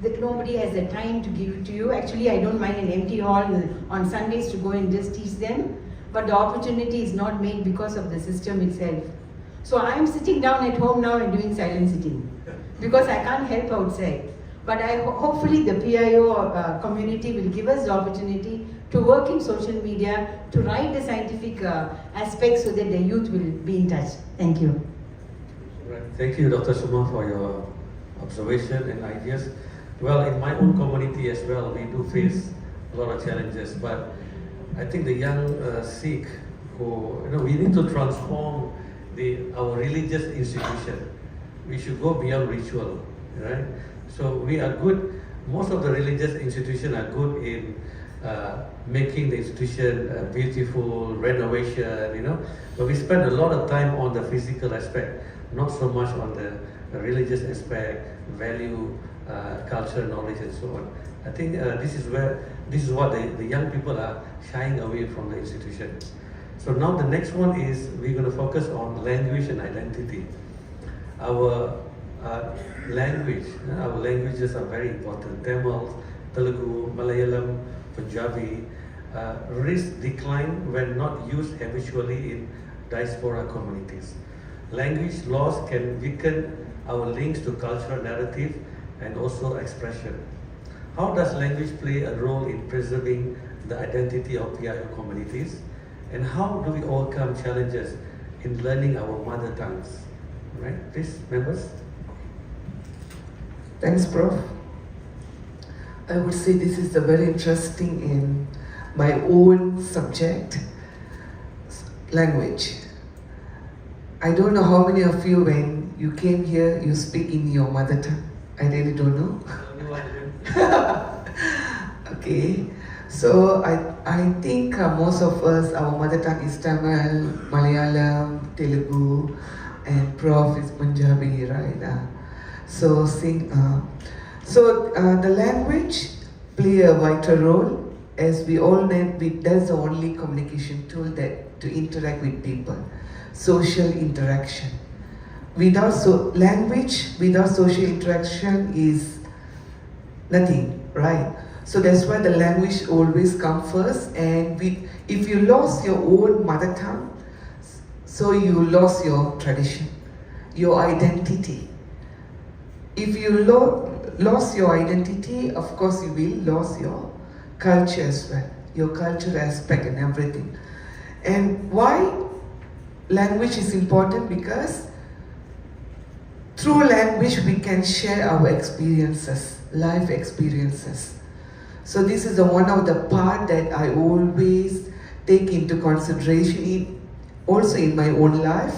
that nobody has the time to give it to you. Actually, I don't mind an empty hall on Sundays to go and just teach them, but the opportunity is not made because of the system itself. So I'm sitting down at home now and doing silent sitting because I can't help outside. But hopefully the PIO community will give us the opportunity to work in social media, to write the scientific aspects so that the youth will be in touch. Thank you. Right. Thank you, Dr. Suma, for your observation and ideas. Well, in my own community as well, we do face a lot of challenges, but I think the young Sikh who, we need to transform our religious institution. We should go beyond ritual, right? So we are good, most of the religious institutions are good in making the institution beautiful, renovation, but we spend a lot of time on the physical aspect, not so much on the religious aspect, value, culture, knowledge, and so on. I think this is what the young people are shying away from the institution. So now the next one is we're going to focus on language and identity. Our languages are very important. Tamil, Telugu, Malayalam, Punjabi risk decline when not used habitually in diaspora communities. Language loss can weaken our links to cultural narrative and also expression. How does language play a role in preserving the identity of PIO communities? And how do we overcome challenges in learning our mother tongues? Right, please, members. Thanks, Prof. I would say this is very interesting in my own subject, language. I don't know how many of you, when you came here, you speak in your mother tongue. I really don't know. Okay, so I think most of us, our mother tongue is Tamil, Malayalam, Telugu, and Prof is Punjabi, right? The language play a vital role, as we all know. That's the only communication tool to interact with people, social interaction. Language without social interaction is nothing, right? So that's why the language always comes first. And if you lost your own mother tongue, so you lost your tradition, your identity. If you lost your identity, of course you will lose your culture as well, your cultural aspect and everything. And why language is important? Because through language we can share our experiences, life experiences. So this is one of the part that I always take into consideration also in my own life,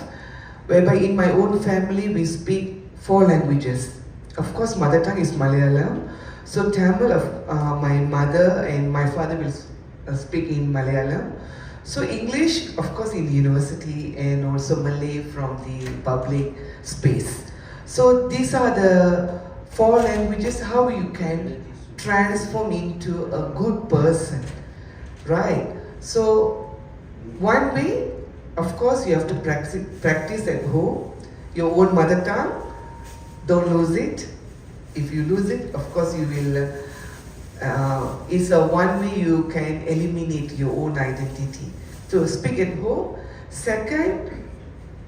whereby in my own family we speak 4 languages. Of course, mother tongue is Malayalam. So Tamil, my mother and my father will speak in Malayalam. So English, of course, in the university, and also Malay from the public space. So these are the 4 languages, how you can transform into a good person, right? So one way, of course, you have to practice at home, your own mother tongue. Don't lose it. If you lose it, of course you will, it's a one way you can eliminate your own identity. So speak at home. Second,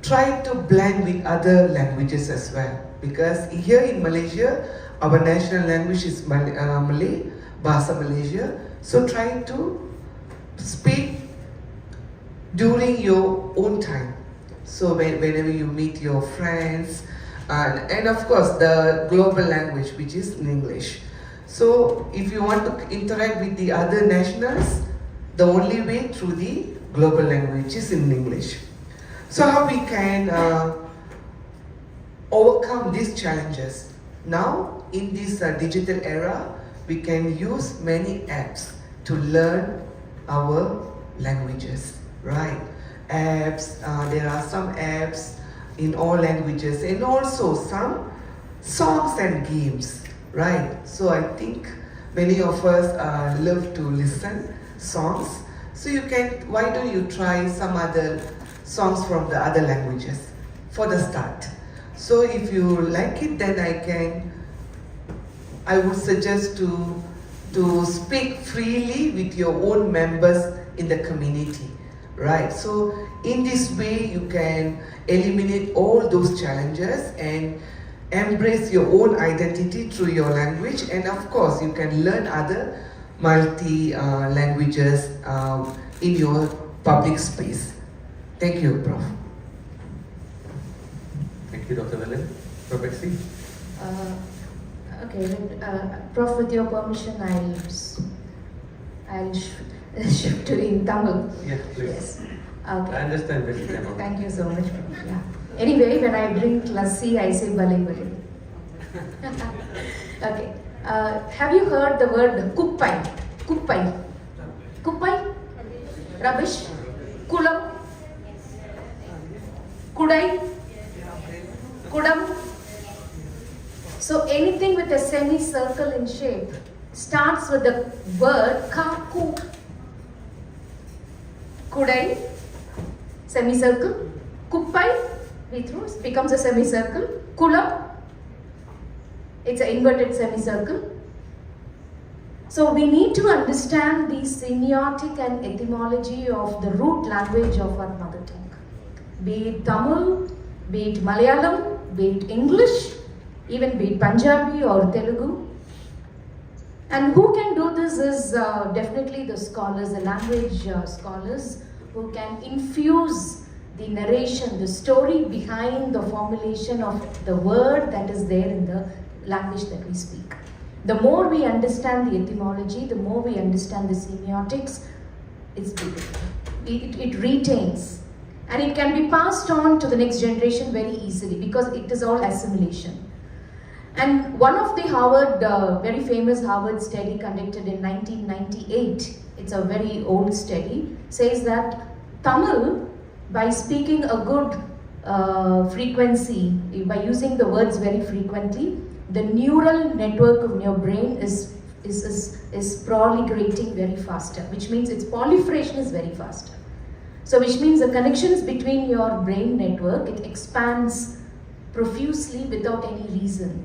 try to blend with other languages as well. Because here in Malaysia, our national language is Malay, Bahasa Malaysia. So try to speak during your own time. So whenever you meet your friends, and of course the global language, which is in English. So if you want to interact with the other nationals, The only way through the global languages in English. So how we can overcome these challenges? Now, in this digital era, we can use many apps to learn our languages, right? Apps, there are some apps in all languages, and also some songs and games, right? So I think many of us love to listen songs. So you can, why don't you try some other songs from the other languages for the start? So if you like it, then I would suggest to speak freely with your own members in the community, right? So in this way, you can eliminate all those challenges and embrace your own identity through your language, and of course, you can learn other languages in your public space. Thank you, Prof. Thank you, Dr. Velen. Prof. Bexy? Okay, Prof, with your permission, I'll shift to in Tamil. Yeah, please. Yes. Okay. I understand basic Tamil. Thank you so much, Prof. Yeah. Anyway, when I drink lassi, I say bale bale. Okay. Have you heard the word kuppai? Kuppai. Kuppai? Rubbish? Kulam? Kudai? Kudam? So anything with a semicircle in shape starts with the word kaku. Kudai, semicircle. Kuppai, we throw, becomes a semicircle. Kulam, it's an inverted semicircle. So we need to understand the semiotic and etymology of the root language of our mother tongue. Be it Tamil, be it Malayalam, be it English, even be it Punjabi or Telugu. And who can do this is definitely the scholars, the language scholars, who can infuse the narration, the story behind the formulation of the word that is there in the language that we speak. The more we understand the etymology, the more we understand the semiotics, it's beautiful. It retains. And it can be passed on to the next generation very easily because it is all assimilation. And one of the Harvard, very famous Harvard study conducted in 1998, it's a very old study, says that Tamil, by speaking a good frequency, by using the words very frequently, the neural network of your brain is proliferating very faster, which means its proliferation is very faster. So which means the connections between your brain network, it expands profusely without any reason.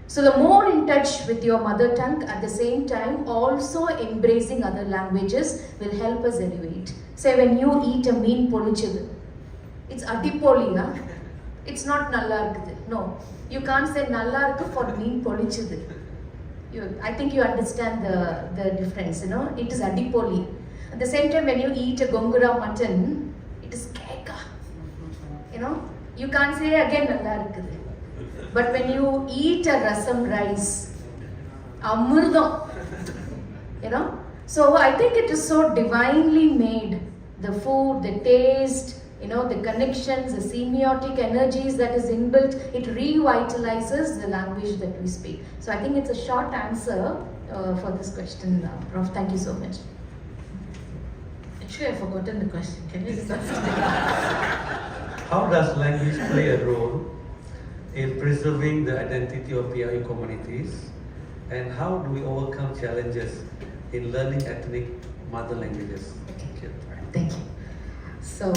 So the more in touch with your mother tongue, at the same time also embracing other languages will help us elevate. Say when you eat a mean polichadu, it's adipoli, huh? It's not nalla irukku. No, you can't say nalla irukku for mean polichadu. I think you understand the difference, you know. It is adipoli. At the same time, when you eat a gongura mutton, it is keka. You know, you can't say again nalla irukku. But when you eat a rasam rice, amurdam, you know. So I think it is so divinely made. The food, the taste, you know, the connections, the semiotic energies that is inbuilt, it revitalizes the language that we speak. So I think it's a short answer for this question, Prof. Thank you so much. Actually, I've forgotten the question. Can you just ask How does language play a role in preserving the identity of PIO communities, and how do we overcome challenges in learning ethnic mother languages? Thank you. So,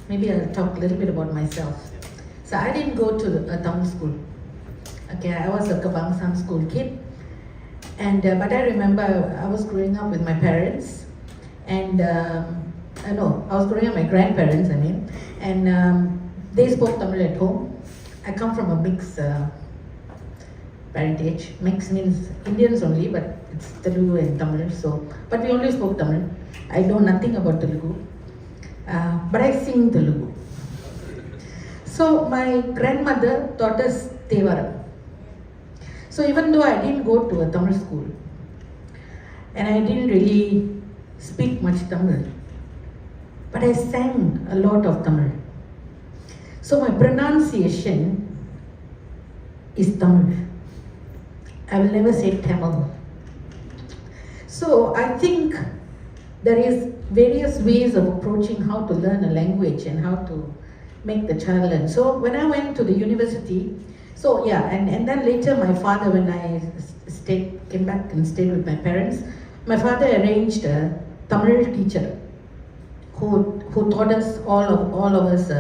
maybe I'll talk a little bit about myself. So I didn't go to a Tamil school. Okay, I was a Kabangsam school kid. And, but I remember I was growing up with my parents. And, I was growing up with my grandparents, and they spoke Tamil at home. I come from a mixed parentage. Mixed means Indians only, but it's Telugu and Tamil. So, but we only spoke Tamil. I know nothing about Telugu, but I sing Telugu. So my grandmother taught us Tevaram. So even though I didn't go to a Tamil school, and I didn't really speak much Tamil. But I sang a lot of Tamil. So my pronunciation is Tamil. I will never say Tamil. So I think there is various ways of approaching how to learn a language and how to make the child learn. So when I went to the university, so yeah, and then later my father, when I came back and stayed with my parents, my father arranged a Tamil teacher who taught us, all of us,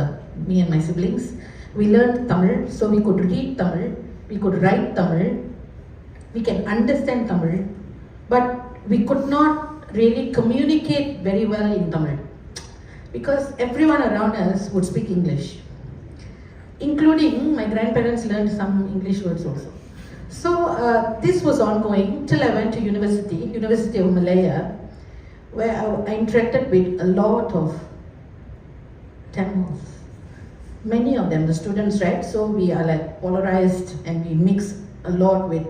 me and my siblings. We learned Tamil, so we could read Tamil, we could write Tamil, we can understand Tamil, but we could not really communicate very well in Tamil because everyone around us would speak English, including my grandparents learned some English words also. So this was ongoing till I went to University of Malaya, where I interacted with a lot of Tamils. Many of them, the students, right? So we are like polarized and we mix a lot with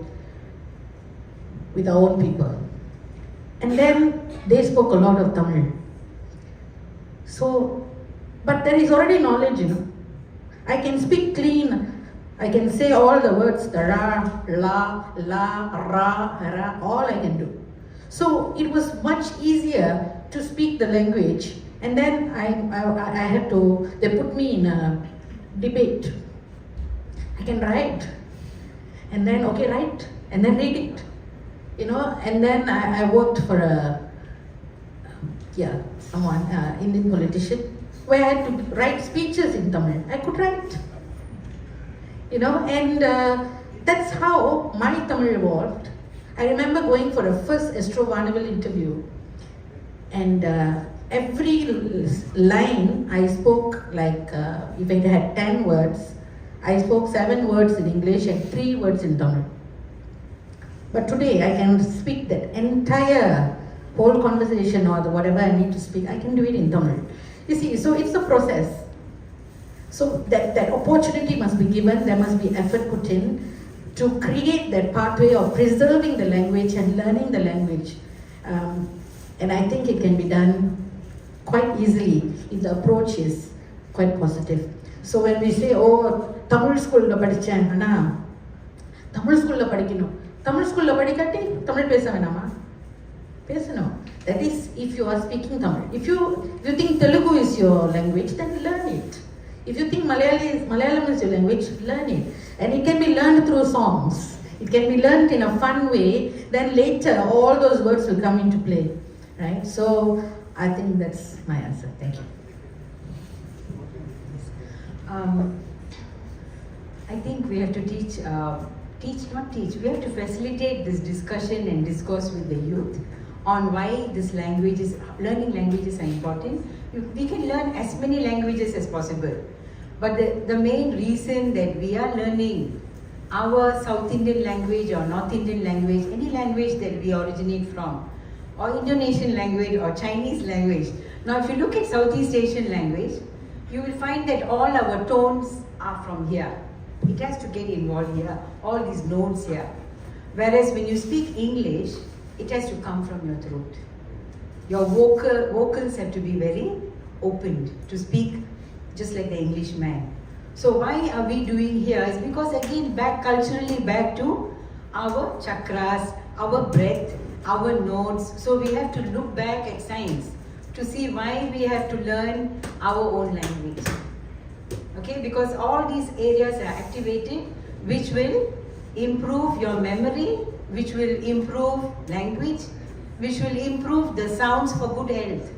our own people. And then they spoke a lot of Tamil. So, but there is already knowledge, I can speak clean. I can say all the words, the ra, la, ra, all I can do. So it was much easier to speak the language. And then I had to, they put me in a debate. I can write. And then, okay, write. And then read it. And then I worked for someone, Indian politician, where I had to write speeches in Tamil. I could write. And that's how my Tamil evolved. I remember going for a first Astro Varnaval interview, and every line I spoke like, if I had 10 words, I spoke 7 words in English and 3 words in Tamil. But today I can speak that entire whole conversation or whatever I need to speak, I can do it in Tamil. You see, so it's a process. So that opportunity must be given, there must be effort put in to create that pathway of preserving the language and learning the language. And I think it can be done quite easily if the approach is quite positive. So when we say, oh, Tamil school la padichen, ana, Tamil school la padikino. Tamil school la padikatti, Tamil pesa venama. Pesa no. That is if you are speaking Tamil. If you think Telugu is your language, then learn it. If you think Malayalam is your language, learn it. And it can be learned through songs. It can be learned in a fun way. Then later, all those words will come into play. Right? So, I think that's my answer. Thank you. I think we have to we have to facilitate this discussion and discourse with the youth on why learning languages are important. We can learn as many languages as possible. But the main reason that we are learning our South Indian language or North Indian language, any language that we originate from, or Indonesian language or Chinese language. Now if you look at Southeast Asian language, you will find that all our tones are from here. It has to get involved here, all these notes here. Whereas when you speak English, it has to come from your throat. Your vocals have to be very opened to speak just like the Englishman. So why are we doing here is because again culturally back to our chakras, our breath, our notes. So we have to look back at science to see why we have to learn our own language. Okay, because all these areas are activated, which will improve your memory, which will improve language, which will improve the sounds for good health.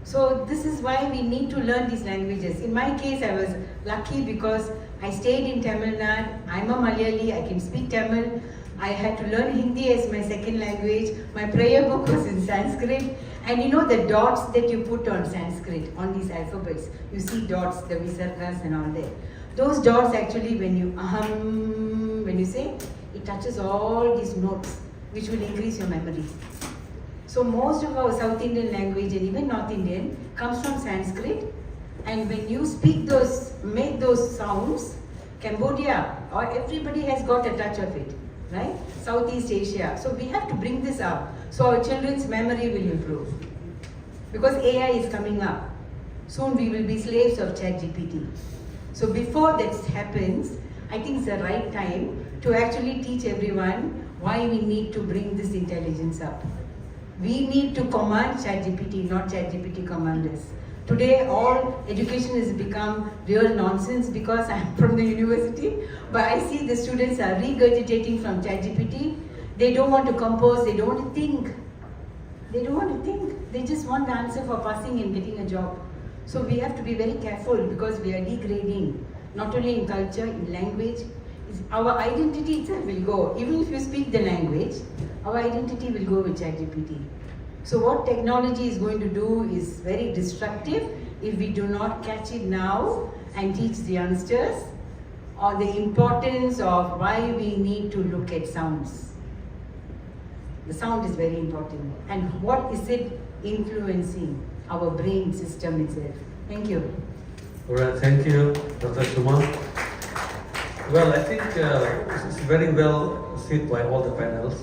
So this is why we need to learn these languages. In my case, I was lucky because I stayed in Tamil Nadu. I'm a Malayali, I can speak Tamil. I had to learn Hindi as my second language. My prayer book was in Sanskrit. And you know the dots that you put on Sanskrit, on these alphabets, you see dots, the visargas and all that. Those dots actually when you say, it touches all these notes, which will increase your memory. So most of our South Indian language and even North Indian comes from Sanskrit. And when you make those sounds, Cambodia, or everybody has got a touch of it. right? Southeast Asia. So we have to bring this up so our children's memory will improve. Because AI is coming up. Soon we will be slaves of ChatGPT. So before that happens, I think it's the right time to actually teach everyone why we need to bring this intelligence up. We need to command ChatGPT, not ChatGPT command us. Today, all education has become real nonsense because I'm from the university, but I see the students are regurgitating from ChatGPT. They don't want to compose, they don't want to think. They don't want to think. They just want the answer for passing and getting a job. So we have to be very careful because we are degrading, not only in culture, in language. Our identity itself will go. Even if you speak the language, our identity will go with ChatGPT. So what technology is going to do is very destructive if we do not catch it now and teach the youngsters on the importance of why we need to look at sounds. The sound is very important. And what is it influencing our brain system itself? Thank you. All right, thank you, Dr. Kumar. Well, I think it's very well said by all the panels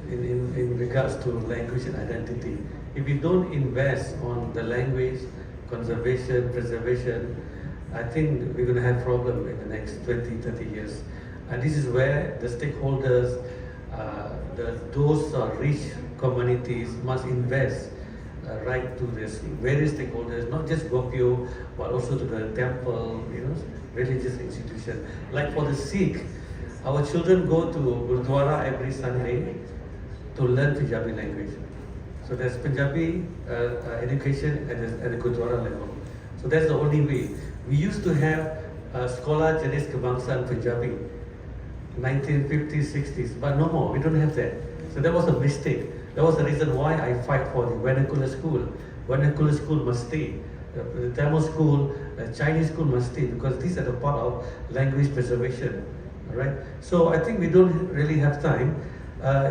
in regards to language and identity. If we don't invest on the language, conservation, preservation, I think we're going to have problems in the next 20, 30 years. And this is where the stakeholders, those rich communities must invest right to this various stakeholders, not just Gopio, but also to the temple, religious institution. Like for the Sikh, our children go to Gurdwara every Sunday to learn Punjabi language. So there's Punjabi education at the Gurdwara level. So that's the only way. We used to have Sekolah Jenis Kebangsaan Punjabi, 1950s, 60s, but no more, we don't have that. So that was a mistake. That was the reason why I fight for the vernacular school. Vernacular school must stay. The Tamil school, Chinese school must stay because these are the part of language preservation. All right. So I think we don't really have time.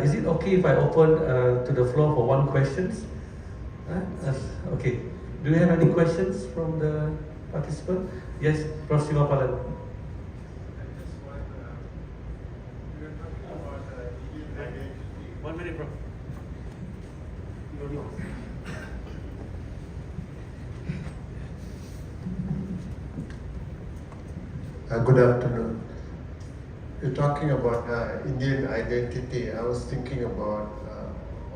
Is it okay if I open to the floor for one questions? Okay. Do you have any questions from the participant? Yes, Prof. Sivapalan. One minute, Prof. Good afternoon. You're talking about Indian identity. I was thinking about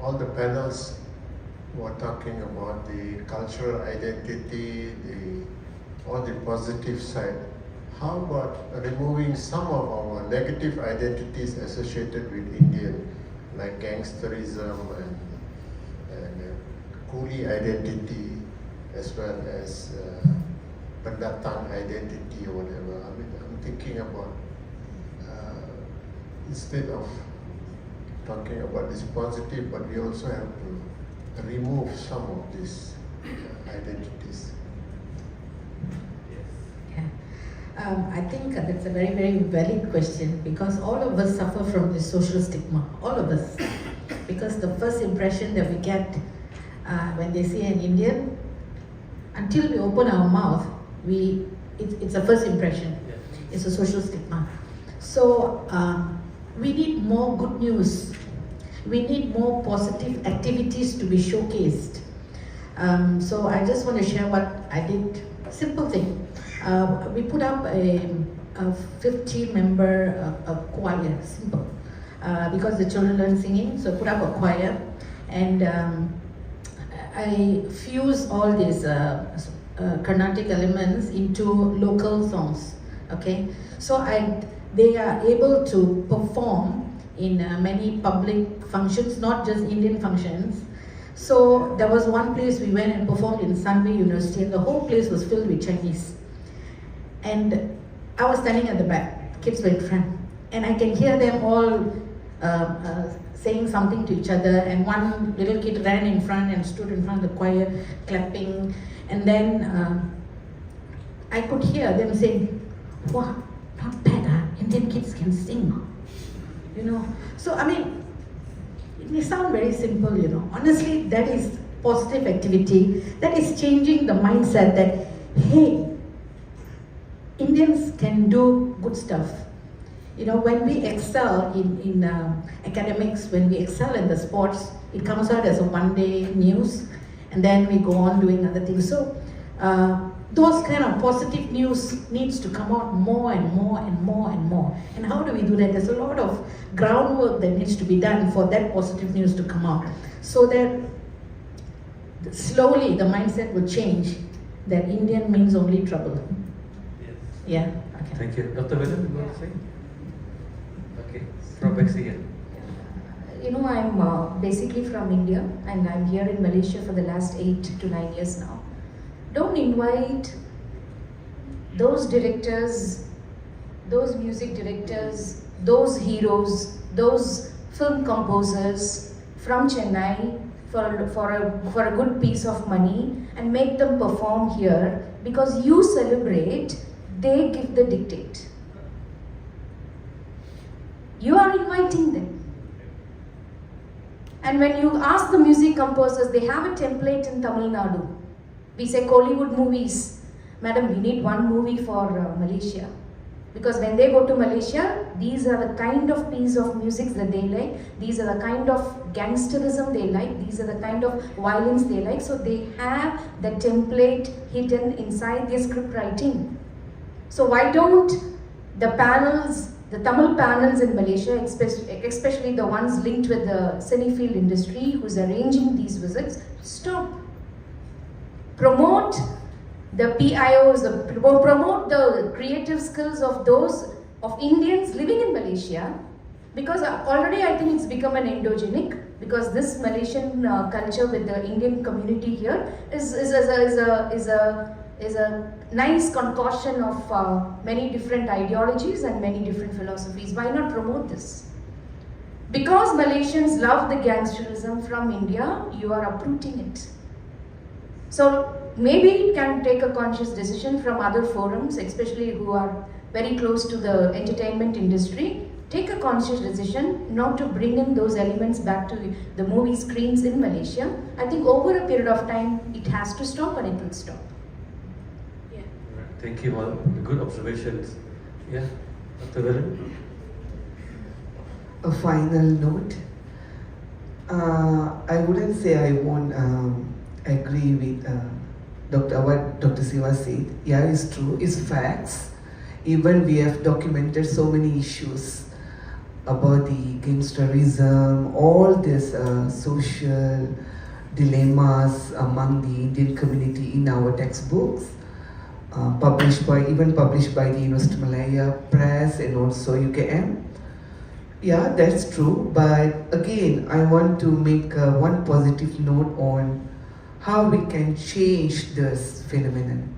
all the panels were talking about the cultural identity, all the positive side. How about removing some of our negative identities associated with Indian, like gangsterism and coolie identity, as well as pendatang identity or whatever. I mean, I'm thinking about instead of talking about this positive, but we also have to remove some of these identities. I think that's a very, very valid question because all of us suffer from this social stigma, all of us. Because the first impression that we get when they see an Indian, until we open our mouth, it's a first impression. It's a social stigma. So we need more good news. We need more positive activities to be showcased. So I just want to share what I did. Simple thing. We put up a 50-member choir, simple. Because the children learn singing, so I put up a choir. And I fuse all these Carnatic elements into local songs. Okay, so they are able to perform in many public functions, not just Indian functions. So there was one place we went and performed in Sunway University, and the whole place was filled with Chinese. And I was standing at the back, kids were in front, and I can hear them all saying something to each other, and one little kid ran in front and stood in front of the choir clapping, and then I could hear them saying, wow, not bad, huh? Indian kids can sing, So I mean, it may sound very simple, honestly that is positive activity, that is changing the mindset that, hey, Indians can do good stuff. You know, when we excel in academics, when we excel in the sports, it comes out as a one-day news, and then we go on doing other things. So those kind of positive news needs to come out more and more and more and more. And how do we do that? There's a lot of groundwork that needs to be done for that positive news to come out, so that slowly the mindset will change that Indian means only trouble. Yes. Yeah. Okay. Thank you. Dr. William, you want to say? Okay. From Mexican. You know, I'm basically from India and I'm here in Malaysia for the last 8 to 9 years now. Don't invite those directors, those music directors, those heroes, those film composers from Chennai for a good piece of money and make them perform here because you celebrate, they give the dictate. You are inviting them. And when you ask the music composers, they have a template in Tamil Nadu. We say Kollywood movies. Madam, we need one movie for Malaysia. Because when they go to Malaysia, these are the kind of piece of music that they like. These are the kind of gangsterism they like. These are the kind of violence they like. So they have the template hidden inside their script writing. So why don't the panels, the Tamil panels in Malaysia, especially the ones linked with the cinefield industry who's arranging these visits, stop. Promote the PIOs, promote the creative skills of those of Indians living in Malaysia, because already I think it's become an endogenic, because this Malaysian culture with the Indian community here is a nice concoction of many different ideologies and many different philosophies. Why not promote this? Because Malaysians love the gangsterism from India, you are uprooting it. So maybe it can take a conscious decision from other forums, especially who are very close to the entertainment industry. Take a conscious decision not to bring in those elements back to the movie screens in Malaysia. I think over a period of time, it has to stop and it will stop. Yeah. Thank you all. Good observations. Yeah, Dr. William. A final note. I wouldn't say I won't agree with what Dr. Siva said. Yeah, it's true, it's facts. Even we have documented so many issues about the gangsterism, all these social dilemmas among the Indian community in our textbooks, published by the University of Malaya Press and also UKM. Yeah, that's true, but again, I want to make one positive note on how we can change this phenomenon.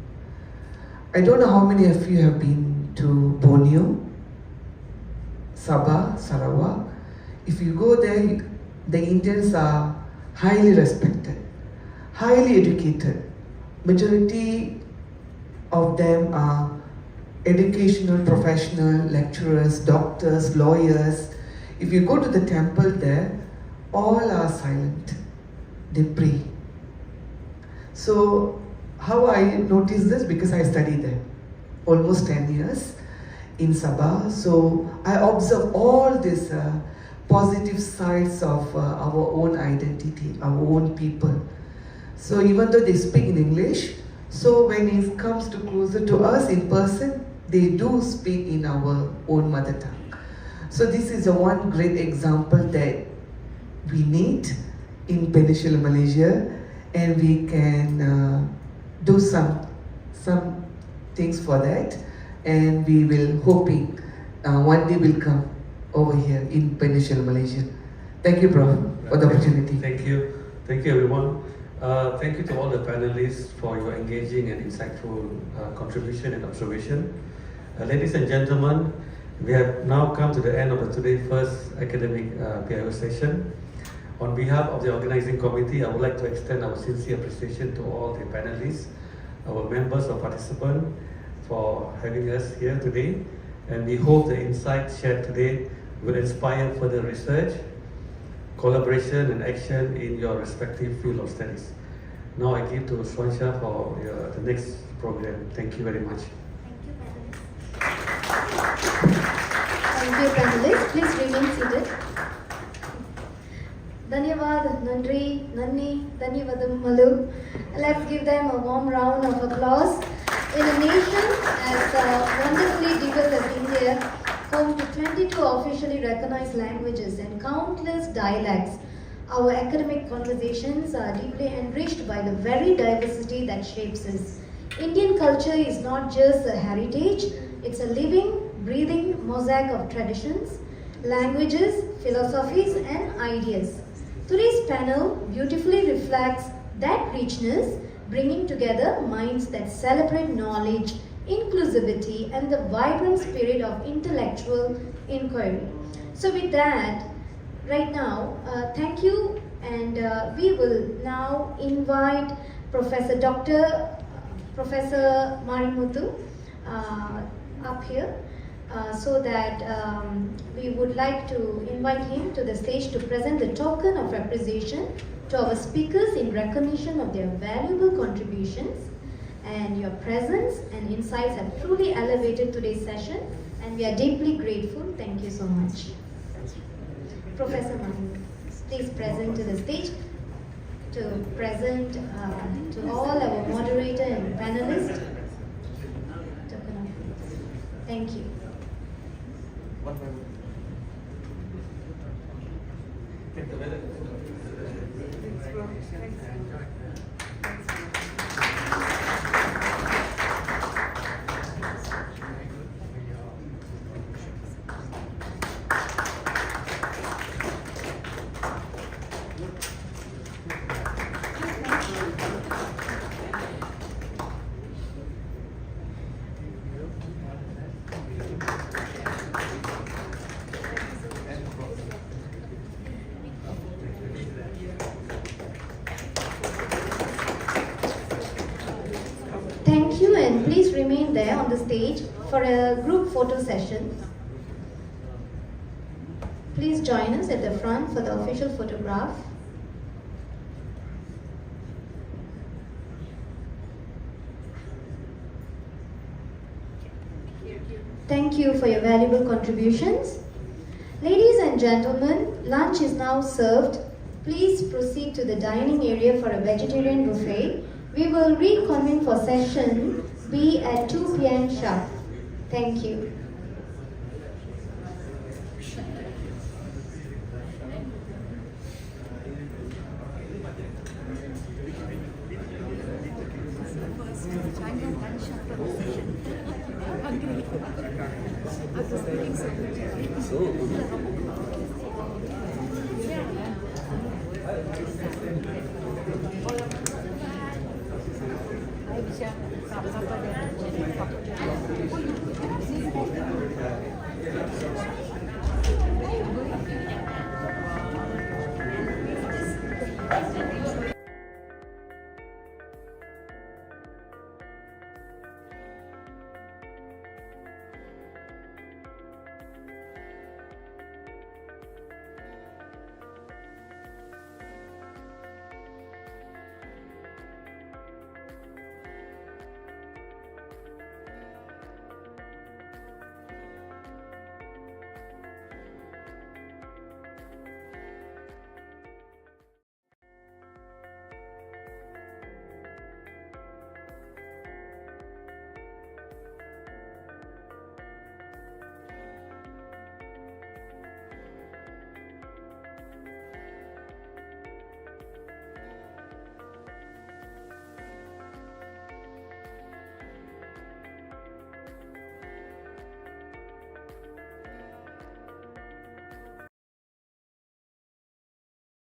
I don't know how many of you have been to Borneo, Sabah, Sarawak. If you go there, the Indians are highly respected, highly educated. Majority of them are educational professional, lecturers, doctors, lawyers. If you go to the temple there, all are silent. They pray. So how I noticed this, because I studied there almost 10 years in Sabah. So I observe all these positive sides of our own identity, our own people. So even though they speak in English, so when it comes to closer to us in person, they do speak in our own mother tongue. So this is a one great example that we need in Peninsular Malaysia, and we can do some things for that, and we will hoping one day will come over here in Peninsular Malaysia. Thank you, Prof, for the opportunity. Thank you everyone. Thank you to all the panelists for your engaging and insightful contribution and observation. Ladies and gentlemen, we have now come to the end of today's first academic PIO session. On behalf of the organizing committee, I would like to extend our sincere appreciation to all the panelists, our members or participants for having us here today. And we hope the insights shared today will inspire further research, collaboration and action in your respective field of studies. Now I give to Swansha for the next program. Thank you very much. Thank you, panelists. Please remain seated. Dhanyavad, Nandri, Nanni, Dhanyavadam Malu. Let's give them a warm round of applause. In a nation as wonderfully diverse as India, home to 22 officially recognized languages and countless dialects, our academic conversations are deeply enriched by the very diversity that shapes us. Indian culture is not just a heritage, it's a living, breathing mosaic of traditions, languages, philosophies, and ideas. Today's panel beautifully reflects that richness, bringing together minds that celebrate knowledge, inclusivity, and the vibrant spirit of intellectual inquiry. So with that, right now, thank you, and we will now invite Professor Marimuthu up here, so that we would like to invite him to the stage to present the token of appreciation to our speakers in recognition of their valuable contributions. And your presence and insights have truly elevated today's session, and we are deeply grateful. Thank you so much. Professor Marimuthu, please present to the stage to present to all our moderator and panelists. Thank you. Thank you, and please remain there on the stage for a group photo session. Please join us at the front for the official photograph. Thank you for your valuable contributions. Ladies and gentlemen, lunch is now served. Please proceed to the dining area for a vegetarian buffet. We will reconvene for session B at 2 p.m. sharp. Thank you.